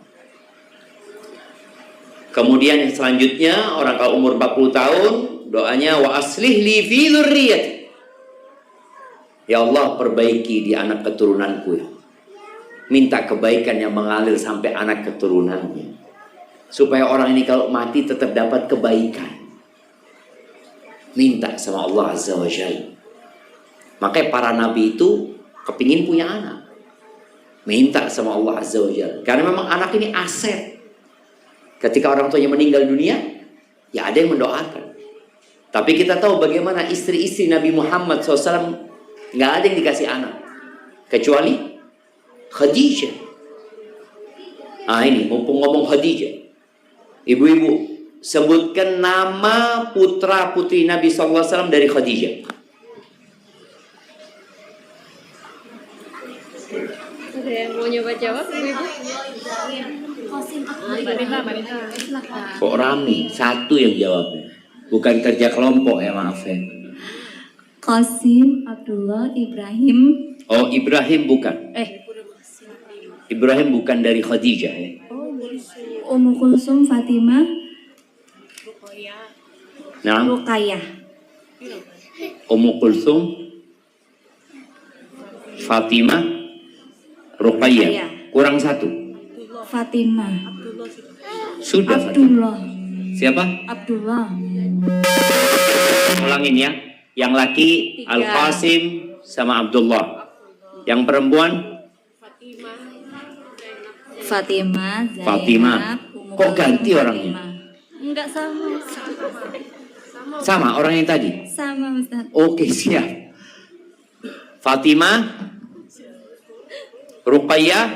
Speaker 2: Kemudian yang selanjutnya, orang kalau umur 40 tahun, doanya wa aslih li fi dzurriyyati. Ya Allah, perbaiki di anak keturunanku ya. Minta kebaikan yang mengalir sampai anak keturunannya. Supaya orang ini kalau mati tetap dapat kebaikan. Minta sama Allah Azza wa Jalla. Makanya para nabi itu kepingin punya anak. Minta sama Allah Azza wa Jalla. Karena memang anak ini aset. Ketika orang tuanya meninggal dunia, ya ada yang mendoakan. Tapi kita tahu bagaimana istri-istri Nabi Muhammad SAW nggak ada yang dikasih anak. Kecuali Khadijah. Ah ini, mumpung ngomong Khadijah. Ibu-ibu, sebutkan nama putra putri Nabi SAW dari Khadijah.
Speaker 4: Ada yang mau nyoba jawab, Ibu? Marita.
Speaker 2: Kok rame? Satu yang jawabnya. Bukan kerja kelompok ya, maaf ya.
Speaker 6: Qasim Abdullah Ibrahim.
Speaker 2: Oh, Ibrahim bukan. Ibrahim bukan dari Khadijah ya.
Speaker 6: Ummu Kulsum Fatimah
Speaker 2: Nah,
Speaker 6: Ruqayyah.
Speaker 2: Ummu Kulsum Fatimah Ruqayyah. Kurang satu.
Speaker 6: Fatimah
Speaker 2: Sudah Fatimah.
Speaker 6: Abdullah.
Speaker 2: Siapa?
Speaker 6: Abdullah.
Speaker 2: Ulangin ya. Yang laki Al-Qasim sama Abdullah. Yang perempuan
Speaker 6: Fatimah, Zainab,
Speaker 2: Fatimah.
Speaker 6: Ummu
Speaker 2: Kok ganti
Speaker 6: Kulsum,
Speaker 2: orangnya?
Speaker 6: Fatimah. Enggak sama.
Speaker 2: Sama orang yang tadi?
Speaker 6: Sama Ustaz.
Speaker 2: Oke, siap. Fatimah, Ruqayyah,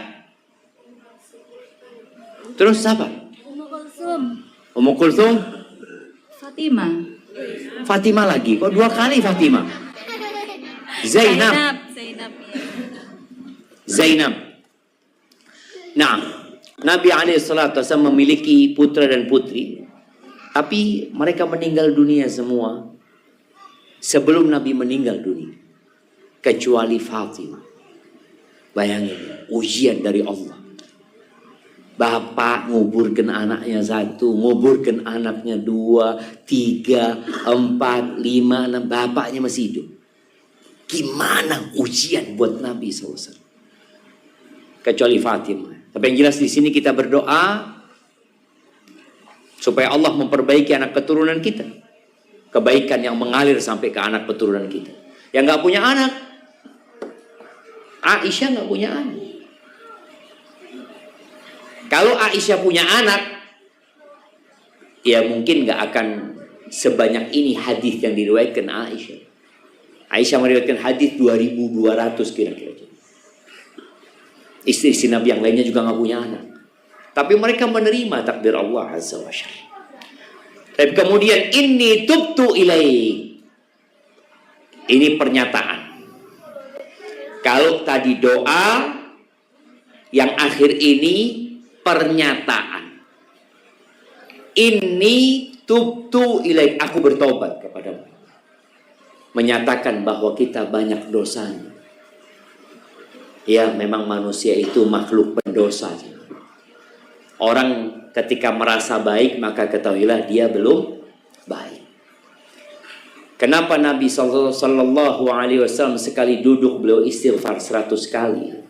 Speaker 2: terus siapa?
Speaker 6: Ummu Kulsum.
Speaker 2: Ummu Kulsum,
Speaker 6: Fatimah.
Speaker 2: Fatimah lagi. Kok 2 kali Fatimah? Zainab.
Speaker 6: Zainab.
Speaker 2: Zainab. Nah, Nabi SAW memiliki putra dan putri, tapi mereka meninggal dunia semua sebelum Nabi meninggal dunia, kecuali Fatimah. Bayangin, ujian dari Allah. Bapak nguburkan anaknya 1, nguburkan anaknya 2, 3, 4, 5, 6. Bapaknya masih hidup. Gimana ujian buat Nabi SAW? Kecuali Fatimah. Tapi yang jelas di sini kita berdoa supaya Allah memperbaiki anak keturunan kita. Kebaikan yang mengalir sampai ke anak keturunan kita. Yang nggak punya anak, Aisyah nggak punya anak. Kalau Aisyah punya anak, ya mungkin nggak akan sebanyak ini hadis yang diriwayatkan Aisyah. Aisyah meriwayatkan hadis 2.200 kira-kira. Istri-istri Nabi yang lainnya juga nggak punya anak. Tapi mereka menerima takdir Allah Azza wa Jalla. Tapi kemudian inni tubtu ilaik. Ini pernyataan. Kalau tadi doa, yang akhir ini pernyataan. Inni tubtu ilaik. Aku bertobat kepadamu. Menyatakan bahwa kita banyak dosanya. Ya, memang manusia itu makhluk pendosa. Orang ketika merasa baik, maka ketahuilah dia belum baik. Kenapa Nabi Sallallahu Alaihi Wasallam sekali duduk beliau istighfar 100 kali?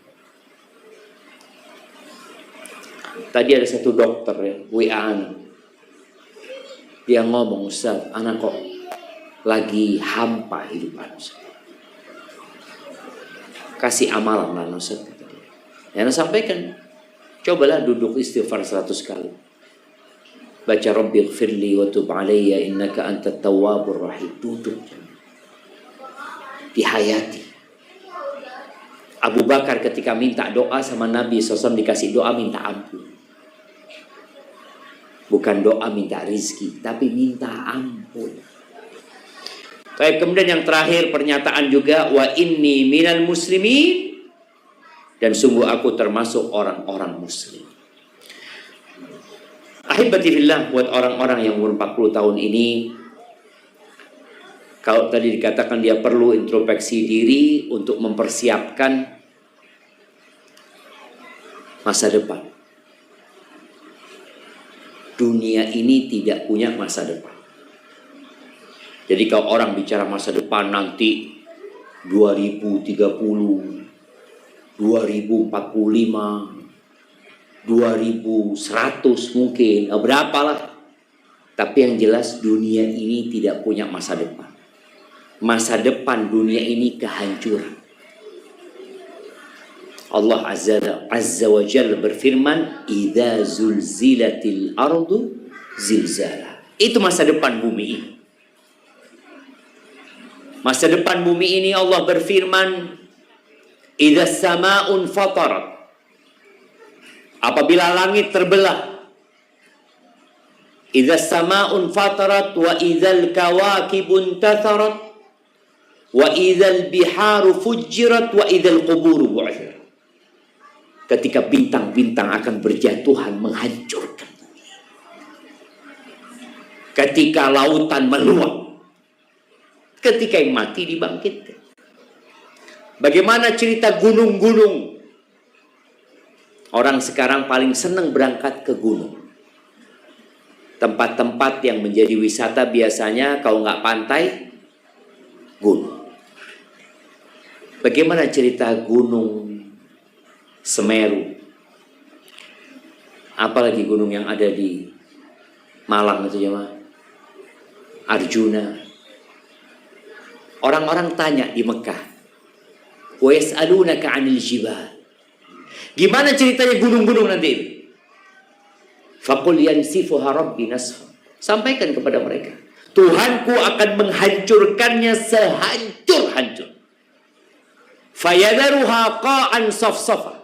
Speaker 2: Tadi ada satu dokter ya, WA. Dia ngomong, Ustaz, anak kok lagi hampa hidup Ustaz. Kasih amalan lah Ustaz. Yang sampaikan, cobalah duduk istighfar 100 kali. Baca Rabbighfirli wa tub alayya innaka antat tawwabur rahim. Duduk. Dihayati. Abu Bakar ketika minta doa sama Nabi SAW dikasih doa minta ampun. Bukan doa minta rizki, tapi minta ampun. Baik, kemudian yang terakhir pernyataan juga wa inni minal muslimin, dan sungguh aku termasuk orang-orang muslim. Ahibati fillah, buat orang-orang yang umur 40 tahun ini, kalau tadi dikatakan dia perlu introspeksi diri untuk mempersiapkan masa depan. Dunia ini tidak punya masa depan. Jadi kalau orang bicara masa depan nanti 2030, 2045, 2100 mungkin, berapalah. Tapi yang jelas dunia ini tidak punya masa depan. Masa depan dunia ini kehancuran. Allah Azza wa Jalla berfirman, "Idza zulzilatil ardu zilzala." Itu masa depan bumi ini. Masa depan bumi ini Allah berfirman, "Idza sama'un fatarat." Apabila langit terbelah. Idza sama'un fatarat wa idzal kawakibun tatharat wa idzal biharu fujirat wa idzal quburu bu'thirat. Ketika bintang-bintang akan berjatuhan menghancurkan. Ketika lautan meluap. Ketika yang mati dibangkitkan. Bagaimana cerita gunung-gunung? Orang sekarang paling senang berangkat ke gunung. Tempat-tempat yang menjadi wisata biasanya kalau nggak pantai, gunung. Bagaimana cerita gunung Semeru? Apalagi gunung yang ada di Malang itu ya, Arjuna. Orang-orang tanya di Mekah, wa yas'alunaka 'anil jibal. Gimana ceritanya gunung-gunung nanti? Faqul yansifuha rabbi nasfa. Sampaikan kepada mereka. Tuhanku akan menghancurkannya sehancur-hancur. Fayadharuha qa'an safsafa.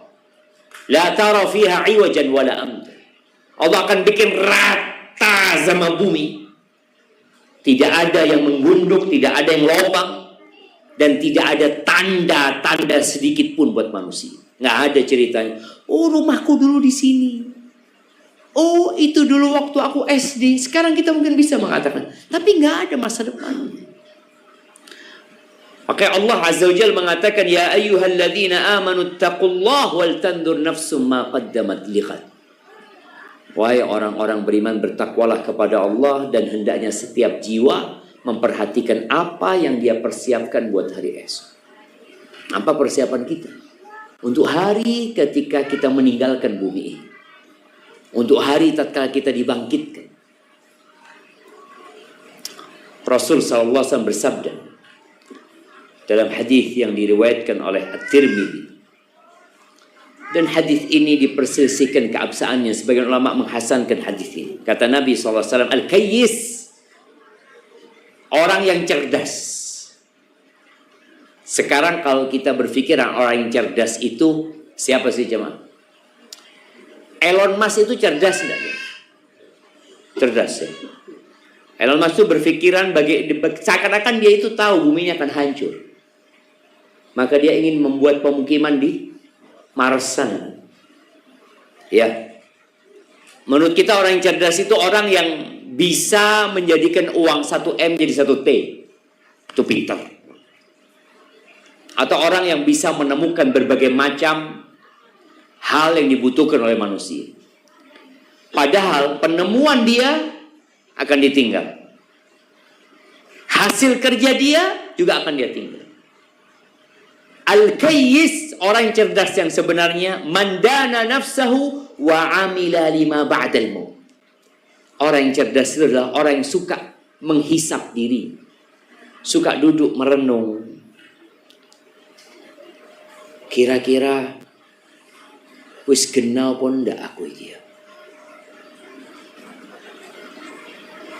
Speaker 2: La tara fiha iwajan wala amta. Allah akan bikin rata sama bumi. Tidak ada yang menggunduk, tidak ada yang lobang, dan tidak ada tanda-tanda sedikit pun buat manusia. Nggak ada ceritanya. Oh, rumahku dulu di sini. Oh, itu dulu waktu aku SD. Sekarang kita mungkin bisa mengatakan, tapi nggak ada masa depan. Maka Allah Azza wa Jalla mengatakan, ya ayyuhalladzina amanu taqullaha wal tandur nafsum ma qaddamat lighad. Wahai orang-orang beriman, bertakwalah kepada Allah, dan hendaknya setiap jiwa memperhatikan apa yang dia persiapkan buat hari esok. Apa persiapan kita? Untuk hari ketika kita meninggalkan bumi ini. Untuk hari tatkala kita dibangkitkan. Rasul SAW bersabda dalam hadis yang diriwayatkan oleh At-Tirmidzi. Dan hadis ini diperselisihkan keabsahannya. Sebagian ulama menghasankan hadis ini. Kata Nabi SAW, Al-Kayyis, orang yang cerdas. Sekarang kalau kita berpikir orang yang cerdas itu siapa sih jemaah? Elon Musk itu cerdas enggak? Cerdas ya. Elon Musk itu berpikiran seakan-akan dia itu tahu buminya akan hancur. Maka dia ingin membuat pemukiman di Mars sana. Ya. Menurut kita orang yang cerdas itu orang yang bisa menjadikan uang 1M jadi 1T. Itu pintar. Atau orang yang bisa menemukan berbagai macam hal yang dibutuhkan oleh manusia. Padahal penemuan dia akan ditinggal. Hasil kerja dia juga akan dia tinggal. Al-Kayyis, orang yang cerdas yang sebenarnya, mandana nafsahu wa amila lima ba'dal maut. Orang yang cerdas itu adalah orang yang suka menghisap diri. Suka duduk merenung. Kira-kira wis kenal pun ndak aku dia.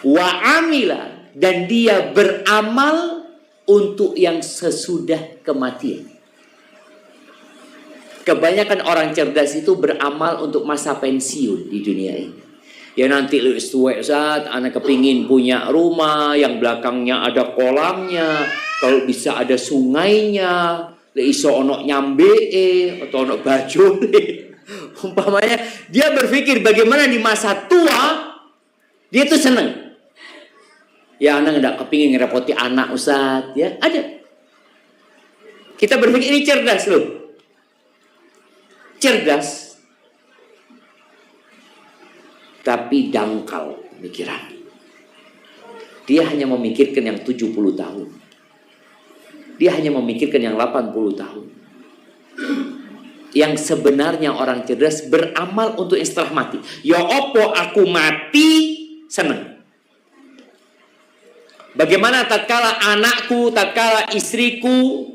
Speaker 2: Wa amila, dan dia beramal untuk yang sesudah kematian. Kebanyakan orang cerdas itu beramal untuk masa pensiun di dunia ini. Ya nanti lu tua saat anak kepingin punya rumah yang belakangnya ada kolamnya, kalau bisa ada sungainya, le iso ono nyambe atau ono bajole. Umpamanya dia berpikir bagaimana di masa tua dia tuh seneng. Ya anak nggak kepingin ngerepoti anak Ustaz, ya ada. Kita berpikir ini cerdas loh. Cerdas, tapi dangkal pikiran. Dia hanya memikirkan yang 70 tahun. Dia hanya memikirkan yang 80 tahun. Yang sebenarnya orang cerdas beramal untuk yang setelah mati. Ya opo aku mati seneng. Bagaimana tatkala anakku, tatkala istriku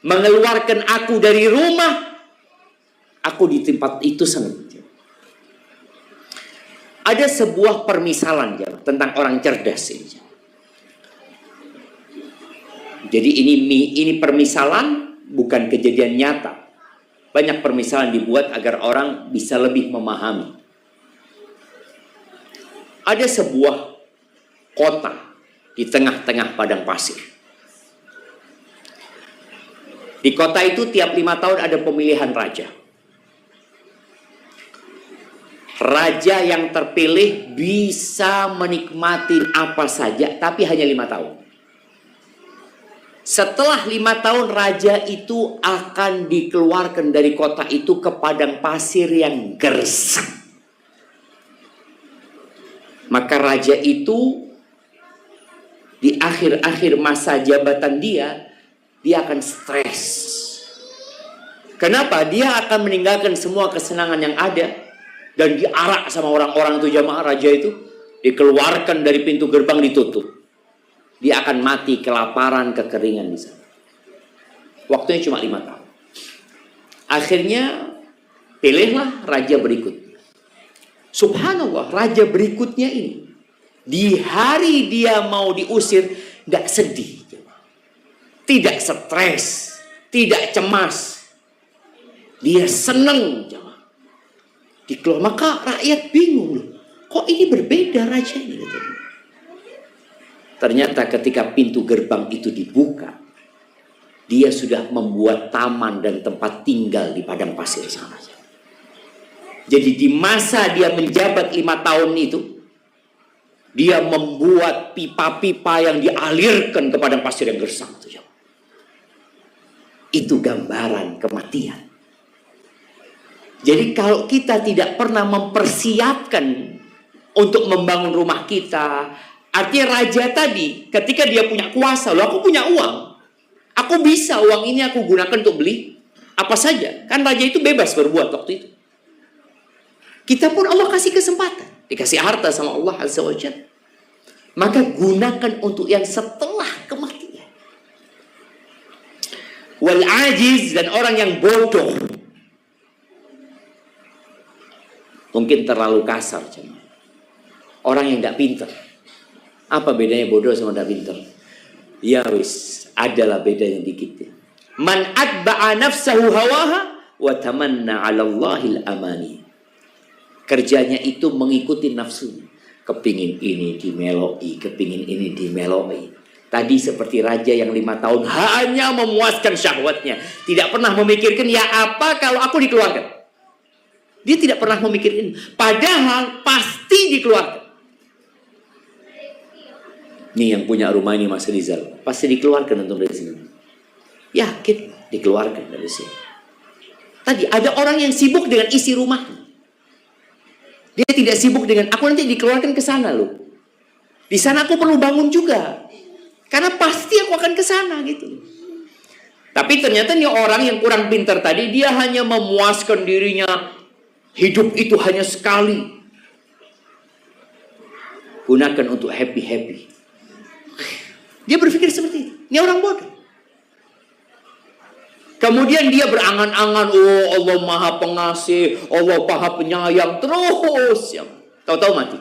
Speaker 2: mengeluarkan aku dari rumah, aku di tempat itu senang. Ada sebuah permisalan tentang orang cerdas ini. Jadi ini permisalan, bukan kejadian nyata. Banyak permisalan dibuat agar orang bisa lebih memahami. Ada sebuah kota di tengah-tengah padang pasir. Di kota itu tiap 5 tahun ada pemilihan raja. Raja yang terpilih bisa menikmati apa saja, tapi hanya 5 tahun. Setelah 5 tahun, raja itu akan dikeluarkan dari kota itu ke padang pasir yang gersang. Maka raja itu di akhir-akhir masa jabatan dia akan stres. Kenapa? Dia akan meninggalkan semua kesenangan yang ada dan diarak sama orang-orang itu, jamaah raja itu dikeluarkan dari pintu gerbang, ditutup. Dia akan mati kelaparan, kekeringan di sana. Waktunya cuma 5 tahun. Akhirnya pilihlah raja berikutnya. Subhanallah, raja berikutnya ini Di hari dia mau diusir, tidak sedih, tidak stres, tidak cemas. Dia senang. Maka rakyat bingung loh. Kok ini berbeda raja ini? Ternyata ketika pintu gerbang itu dibuka, dia sudah membuat taman dan tempat tinggal di padang pasir sana. Jadi di masa dia menjabat 5 tahun itu, dia membuat pipa-pipa yang dialirkan ke padang pasir yang gersang. Itu gambaran kematian. Jadi kalau kita tidak pernah mempersiapkan untuk membangun rumah kita, artinya raja tadi ketika dia punya kuasa, loh aku punya uang, aku bisa uang ini aku gunakan untuk beli apa saja. Kan raja itu bebas berbuat waktu itu. Kita pun Allah kasih kesempatan, dikasih harta sama Allah Azza wa Jalla. Maka gunakan untuk yang setelah kematian. Wal ajiz, dan orang yang bodoh. Mungkin terlalu kasar. Orang yang tidak pintar. Apa bedanya bodoh sama tidak pintar? Ya wis, adalah bedanya dikit. Man atba'a nafsahu hawaha wa tamanna 'ala Allahil amani. Kerjanya itu mengikuti nafsunya. Kepingin ini dimeloi, kepingin ini dimeloi. Tadi seperti raja yang 5 tahun hanya memuaskan syahwatnya. Tidak pernah memikirkan, ya apa kalau aku dikeluarkan. Dia tidak pernah memikirkan. Padahal pasti dikeluarkan. Nih yang punya rumah ini Mas Rizal, pasti dikeluarkan untuk dari sini. Yakin dikeluarkan dari sini. Tadi ada orang yang sibuk dengan isi rumahnya. Dia tidak sibuk dengan aku nanti dikeluarkan ke sana loh. Di sana aku perlu bangun juga. Karena pasti aku akan ke sana gitu. Tapi ternyata nih orang yang kurang pintar tadi, dia hanya memuaskan dirinya. Hidup itu hanya sekali. Gunakan untuk happy-happy. Dia berpikir seperti itu. Ini orang bodoh. Kemudian dia berangan-angan, oh Allah Maha Pengasih, Allah Maha Penyayang, terus ya. Tahu-tahu mati.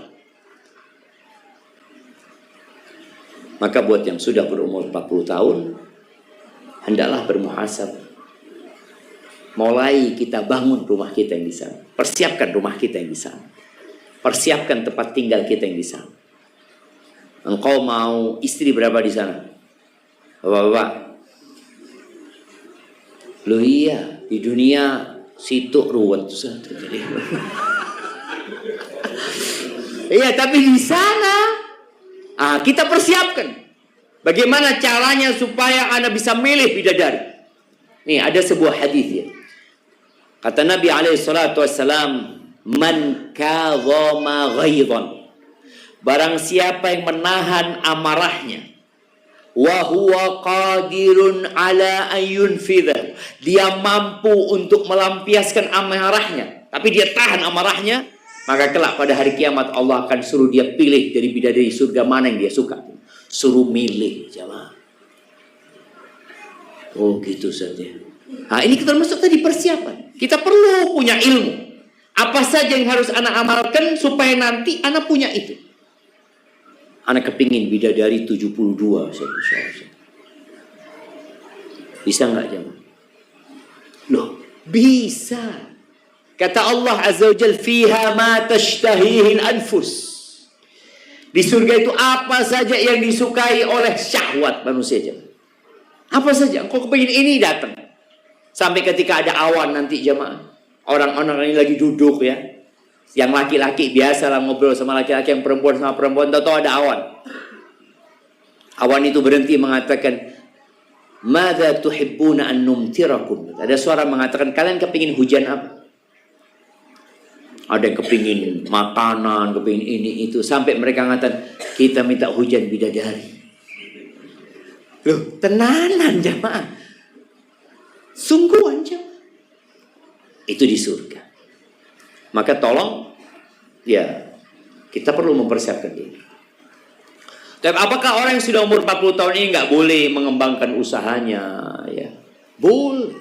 Speaker 2: Maka buat yang sudah berumur 40 tahun, hendaklah bermuhasabah. Mulai kita bangun rumah kita yang di sana. Persiapkan rumah kita yang di sana. Persiapkan tempat tinggal kita yang di sana. Engkau mau istri berapa di sana? Bapak-bapak. Loh iya, di dunia situ ruwet. Iya, tapi di sana kita persiapkan. Bagaimana caranya supaya Anda bisa milih bidadari? Nih ada sebuah hadis ya. Kata Nabi SAW, man kadhama ghaidhan, barang siapa yang menahan amarahnya, wa huwa qadirun ala an yunfidha, dia mampu untuk melampiaskan amarahnya, tapi dia tahan amarahnya, maka kelak pada hari kiamat Allah akan suruh dia pilih dari bidadari surga mana yang dia suka. Suruh milih, jamaah. Oh gitu saja. Nah ini termasuk tadi persiapan. Kita perlu punya ilmu. Apa saja yang harus anak amalkan supaya nanti anak punya itu. Anak kepingin bidadari 72. Bisa nggak jemaah? Loh, bisa. Kata Allah Azza wa Jalla, fiha ma tashtahihil anfus. Di surga itu apa saja yang disukai oleh syahwat manusia jemaah. Apa saja, kok kepingin ini datang. Sampai ketika ada awan nanti jemaah. Orang-orang ini lagi duduk ya. Yang laki-laki biasa lah ngobrol sama laki-laki, yang perempuan sama perempuan. Tahu-tahu ada awan. Awan itu berhenti mengatakan, madza tuhibbuna an numtirakum. Ada suara mengatakan, kalian kepingin hujan apa? Ada yang kepingin makanan, kepingin ini itu. Sampai mereka mengatakan, kita minta hujan bidadari. Loh, tenanan jemaah. Sungguhan jemaah. Itu di surga. Maka tolong, ya, kita perlu mempersiapkan diri. Tapi apakah orang yang sudah umur 40 tahun ini nggak boleh mengembangkan usahanya? Ya, boleh.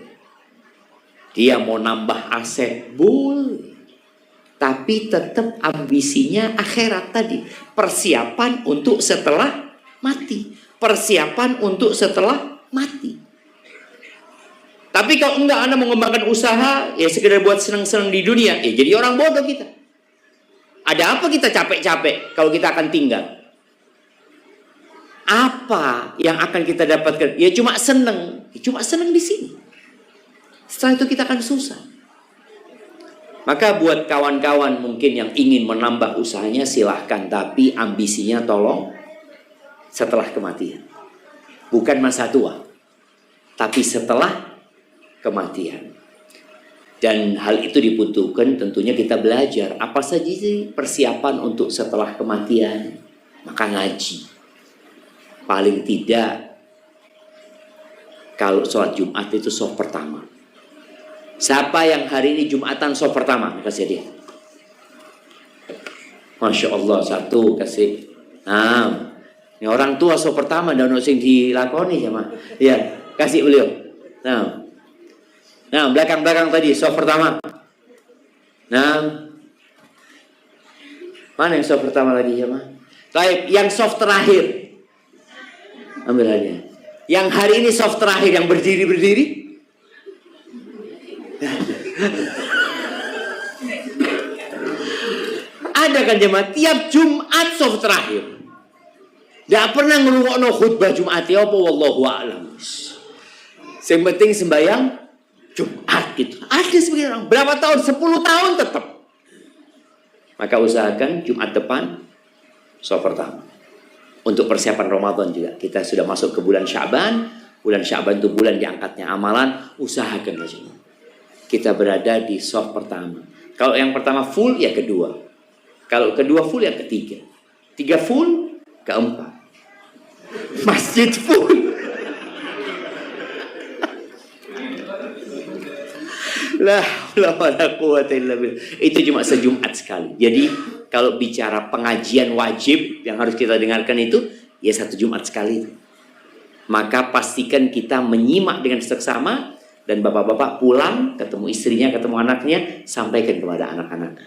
Speaker 2: Dia mau nambah aset, boleh. tapi tetap ambisinya akhirat tadi. Persiapan untuk setelah mati. Persiapan untuk setelah mati. Tapi kalau enggak Anda mengembangkan usaha, ya sekedar buat senang-senang di dunia, ya jadi orang bodoh kita. Ada apa kita capek-capek kalau kita akan tinggal? Apa yang akan kita dapatkan? Ya cuma senang di sini. Setelah itu kita akan susah. Maka buat kawan-kawan mungkin yang ingin menambah usahanya silahkan, tapi ambisinya tolong setelah kematian. Bukan masa tua, tapi setelah kematian. Dan hal itu dibutuhkan tentunya kita belajar apa saja sih persiapan untuk setelah kematian. Maka ngaji. Paling tidak kalau sholat Jumat itu soft pertama. Siapa yang hari ini Jumatan soft pertama? Kasih dia. Masya Allah, satu kasih. Nah, ini orang tua soft pertama dan sing dilakoni sama. Ya, kasih beliau. Nah, belakang tadi soft pertama. Nah, mana yang soft pertama lagi ya, Ma? Baik, yang soft terakhir. Ambil aja. Yang hari ini soft terakhir yang berdiri. Ada kan jemaah tiap Jumat soft terakhir. Tidak pernah ngerungokno khutbah Jumat ya apa wallahu a'lam. Yang penting sembahyang Jumat gitu. Ada sebagian orang berapa tahun? 10 tahun tetap. Maka usahakan Jumat depan soft pertama. Untuk persiapan Ramadan juga. Kita sudah masuk ke bulan Sya'ban. Bulan Sya'ban itu bulan diangkatnya amalan. Usahakan aja. Kita berada di soft pertama. Kalau yang pertama full, ya kedua. Kalau kedua full, ya ketiga. 3 full, keempat. Masjid full. La quwwata illa billah. Itu cuma sejumat sekali. Jadi kalau bicara pengajian wajib yang harus kita dengarkan itu ya 1 Jumat sekali. Maka pastikan kita menyimak dengan seksama dan bapak-bapak pulang ketemu istrinya, ketemu anaknya, sampaikan kepada anak-anak.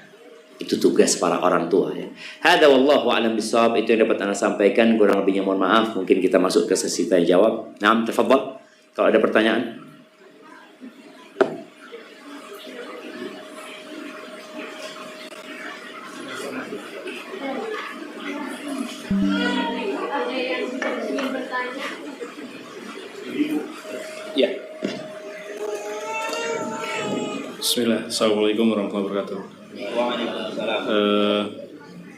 Speaker 2: Itu tugas para orang tua ya. Hada wallahu a'lam bishawab. Itu yang dapat Anda sampaikan. Kurang lebihnya mohon maaf. Mungkin kita masuk ke sesi tanya jawab. Naam, tafadhal. Kalau ada pertanyaan. Ya.
Speaker 7: Bismillah. Assalamualaikum warahmatullahi wabarakatuh.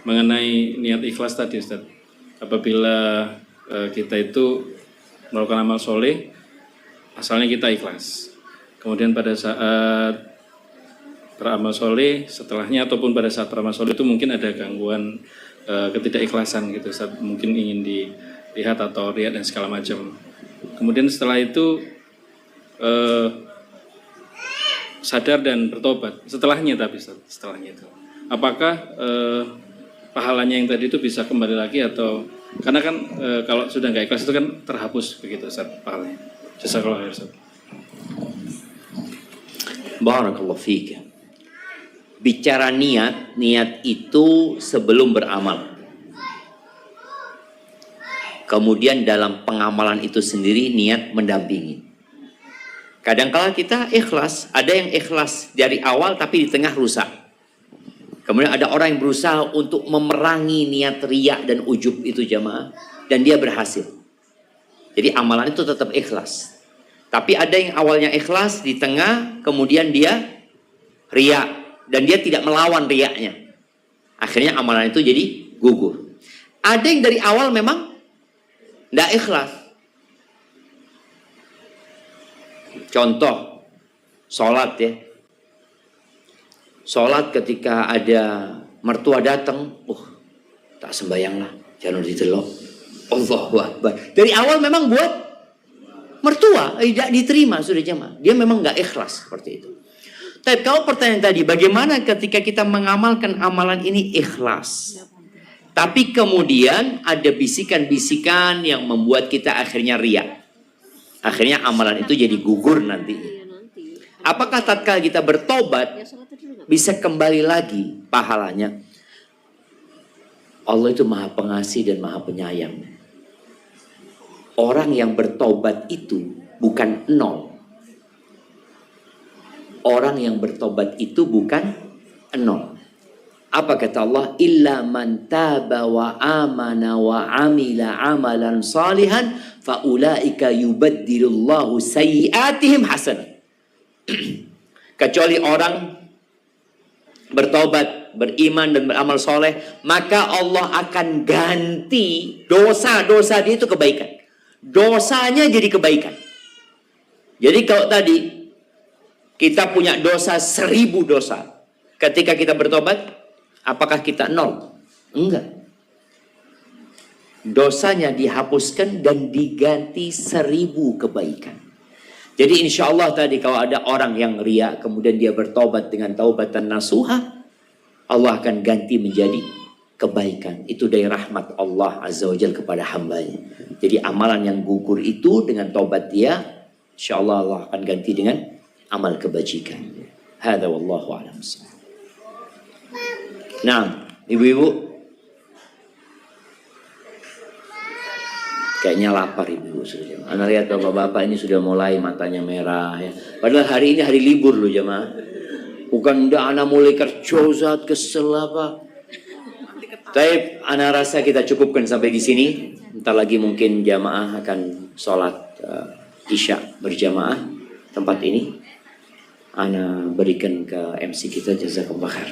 Speaker 7: Mengenai niat ikhlas tadi Ustaz. Apabila kita itu melakukan amal soleh, asalnya kita ikhlas. Kemudian pada saat beramal soleh, setelahnya ataupun pada saat beramal soleh itu mungkin ada gangguan ketidakikhlasan gitu Ustaz. Mungkin ingin dilihat atau lihat dan segala macam. Kemudian setelah itu sadar dan bertobat. Setelahnya tapi setelahnya itu. Apakah pahalanya yang tadi itu bisa kembali lagi atau karena kan kalau sudah nggak ikhlas itu kan terhapus begitu Ustaz pahalanya. Jazakallahu khair Ustaz.
Speaker 2: Barakallahu fiik. Bicara niat itu sebelum beramal. Kemudian dalam pengamalan itu sendiri niat mendampingi. Kadang-kala kita ikhlas, ada yang ikhlas dari awal tapi di tengah rusak. Kemudian ada orang yang berusaha untuk memerangi niat riya dan ujub itu jamaah, dan dia berhasil. Jadi amalan itu tetap ikhlas. Tapi ada yang awalnya ikhlas, di tengah kemudian dia riya, dan dia tidak melawan riyanya. Akhirnya amalan itu jadi gugur. Ada yang dari awal memang tidak ikhlas. Contoh, sholat ya. Sholat ketika ada mertua datang, tak sembayang lah, jangan ditelok. Allahu Akbar. Dari awal memang buat mertua, tidak diterima sudah jemaah. Dia memang nggak ikhlas seperti itu. Tapi kalau pertanyaan tadi, bagaimana ketika kita mengamalkan amalan ini ikhlas? Tapi kemudian ada bisikan-bisikan yang membuat kita akhirnya riya. Akhirnya amalan itu jadi gugur nanti. Apakah tatkala kita bertobat, bisa kembali lagi pahalanya. Allah itu maha pengasih dan maha penyayang. Orang yang bertobat itu bukan nol. Orang yang bertobat itu bukan nol. Apa kata Allah? Illa man taba wa amana wa amila amalan salihan faulaika yubaddilullahu sayyiatihim hasanah. Kecuali orang bertobat, beriman dan beramal soleh, maka Allah akan ganti dosa-dosa dia itu kebaikan. Dosanya jadi kebaikan. Jadi kalau tadi kita punya dosa 1000 dosa, ketika kita bertobat, apakah kita nol? Enggak. Dosanya dihapuskan dan diganti 1000 kebaikan. Jadi insya Allah tadi kalau ada orang yang riya, kemudian dia bertobat dengan taubatan nasuha, Allah akan ganti menjadi kebaikan. Itu dari rahmat Allah Azza wa Jalla kepada hambanya. Jadi amalan yang gugur itu dengan taubat dia, insya Allah Allah akan ganti dengan amal kebajikan. Hadza wallahu a'lam. Nah, ibu-ibu, kayaknya lapar ibu sudah. Anda lihat bapak-bapak ini sudah mulai matanya merah ya. Padahal hari ini hari libur loh jemaah. Bukan udah anak mulai kerja Ustaz, kesel apa. Tapi anak rasa kita cukupkan sampai di sini. Entar lagi mungkin jamaah akan sholat isya berjamaah tempat ini. Ana berikan ke MC kita jazakallahu khair.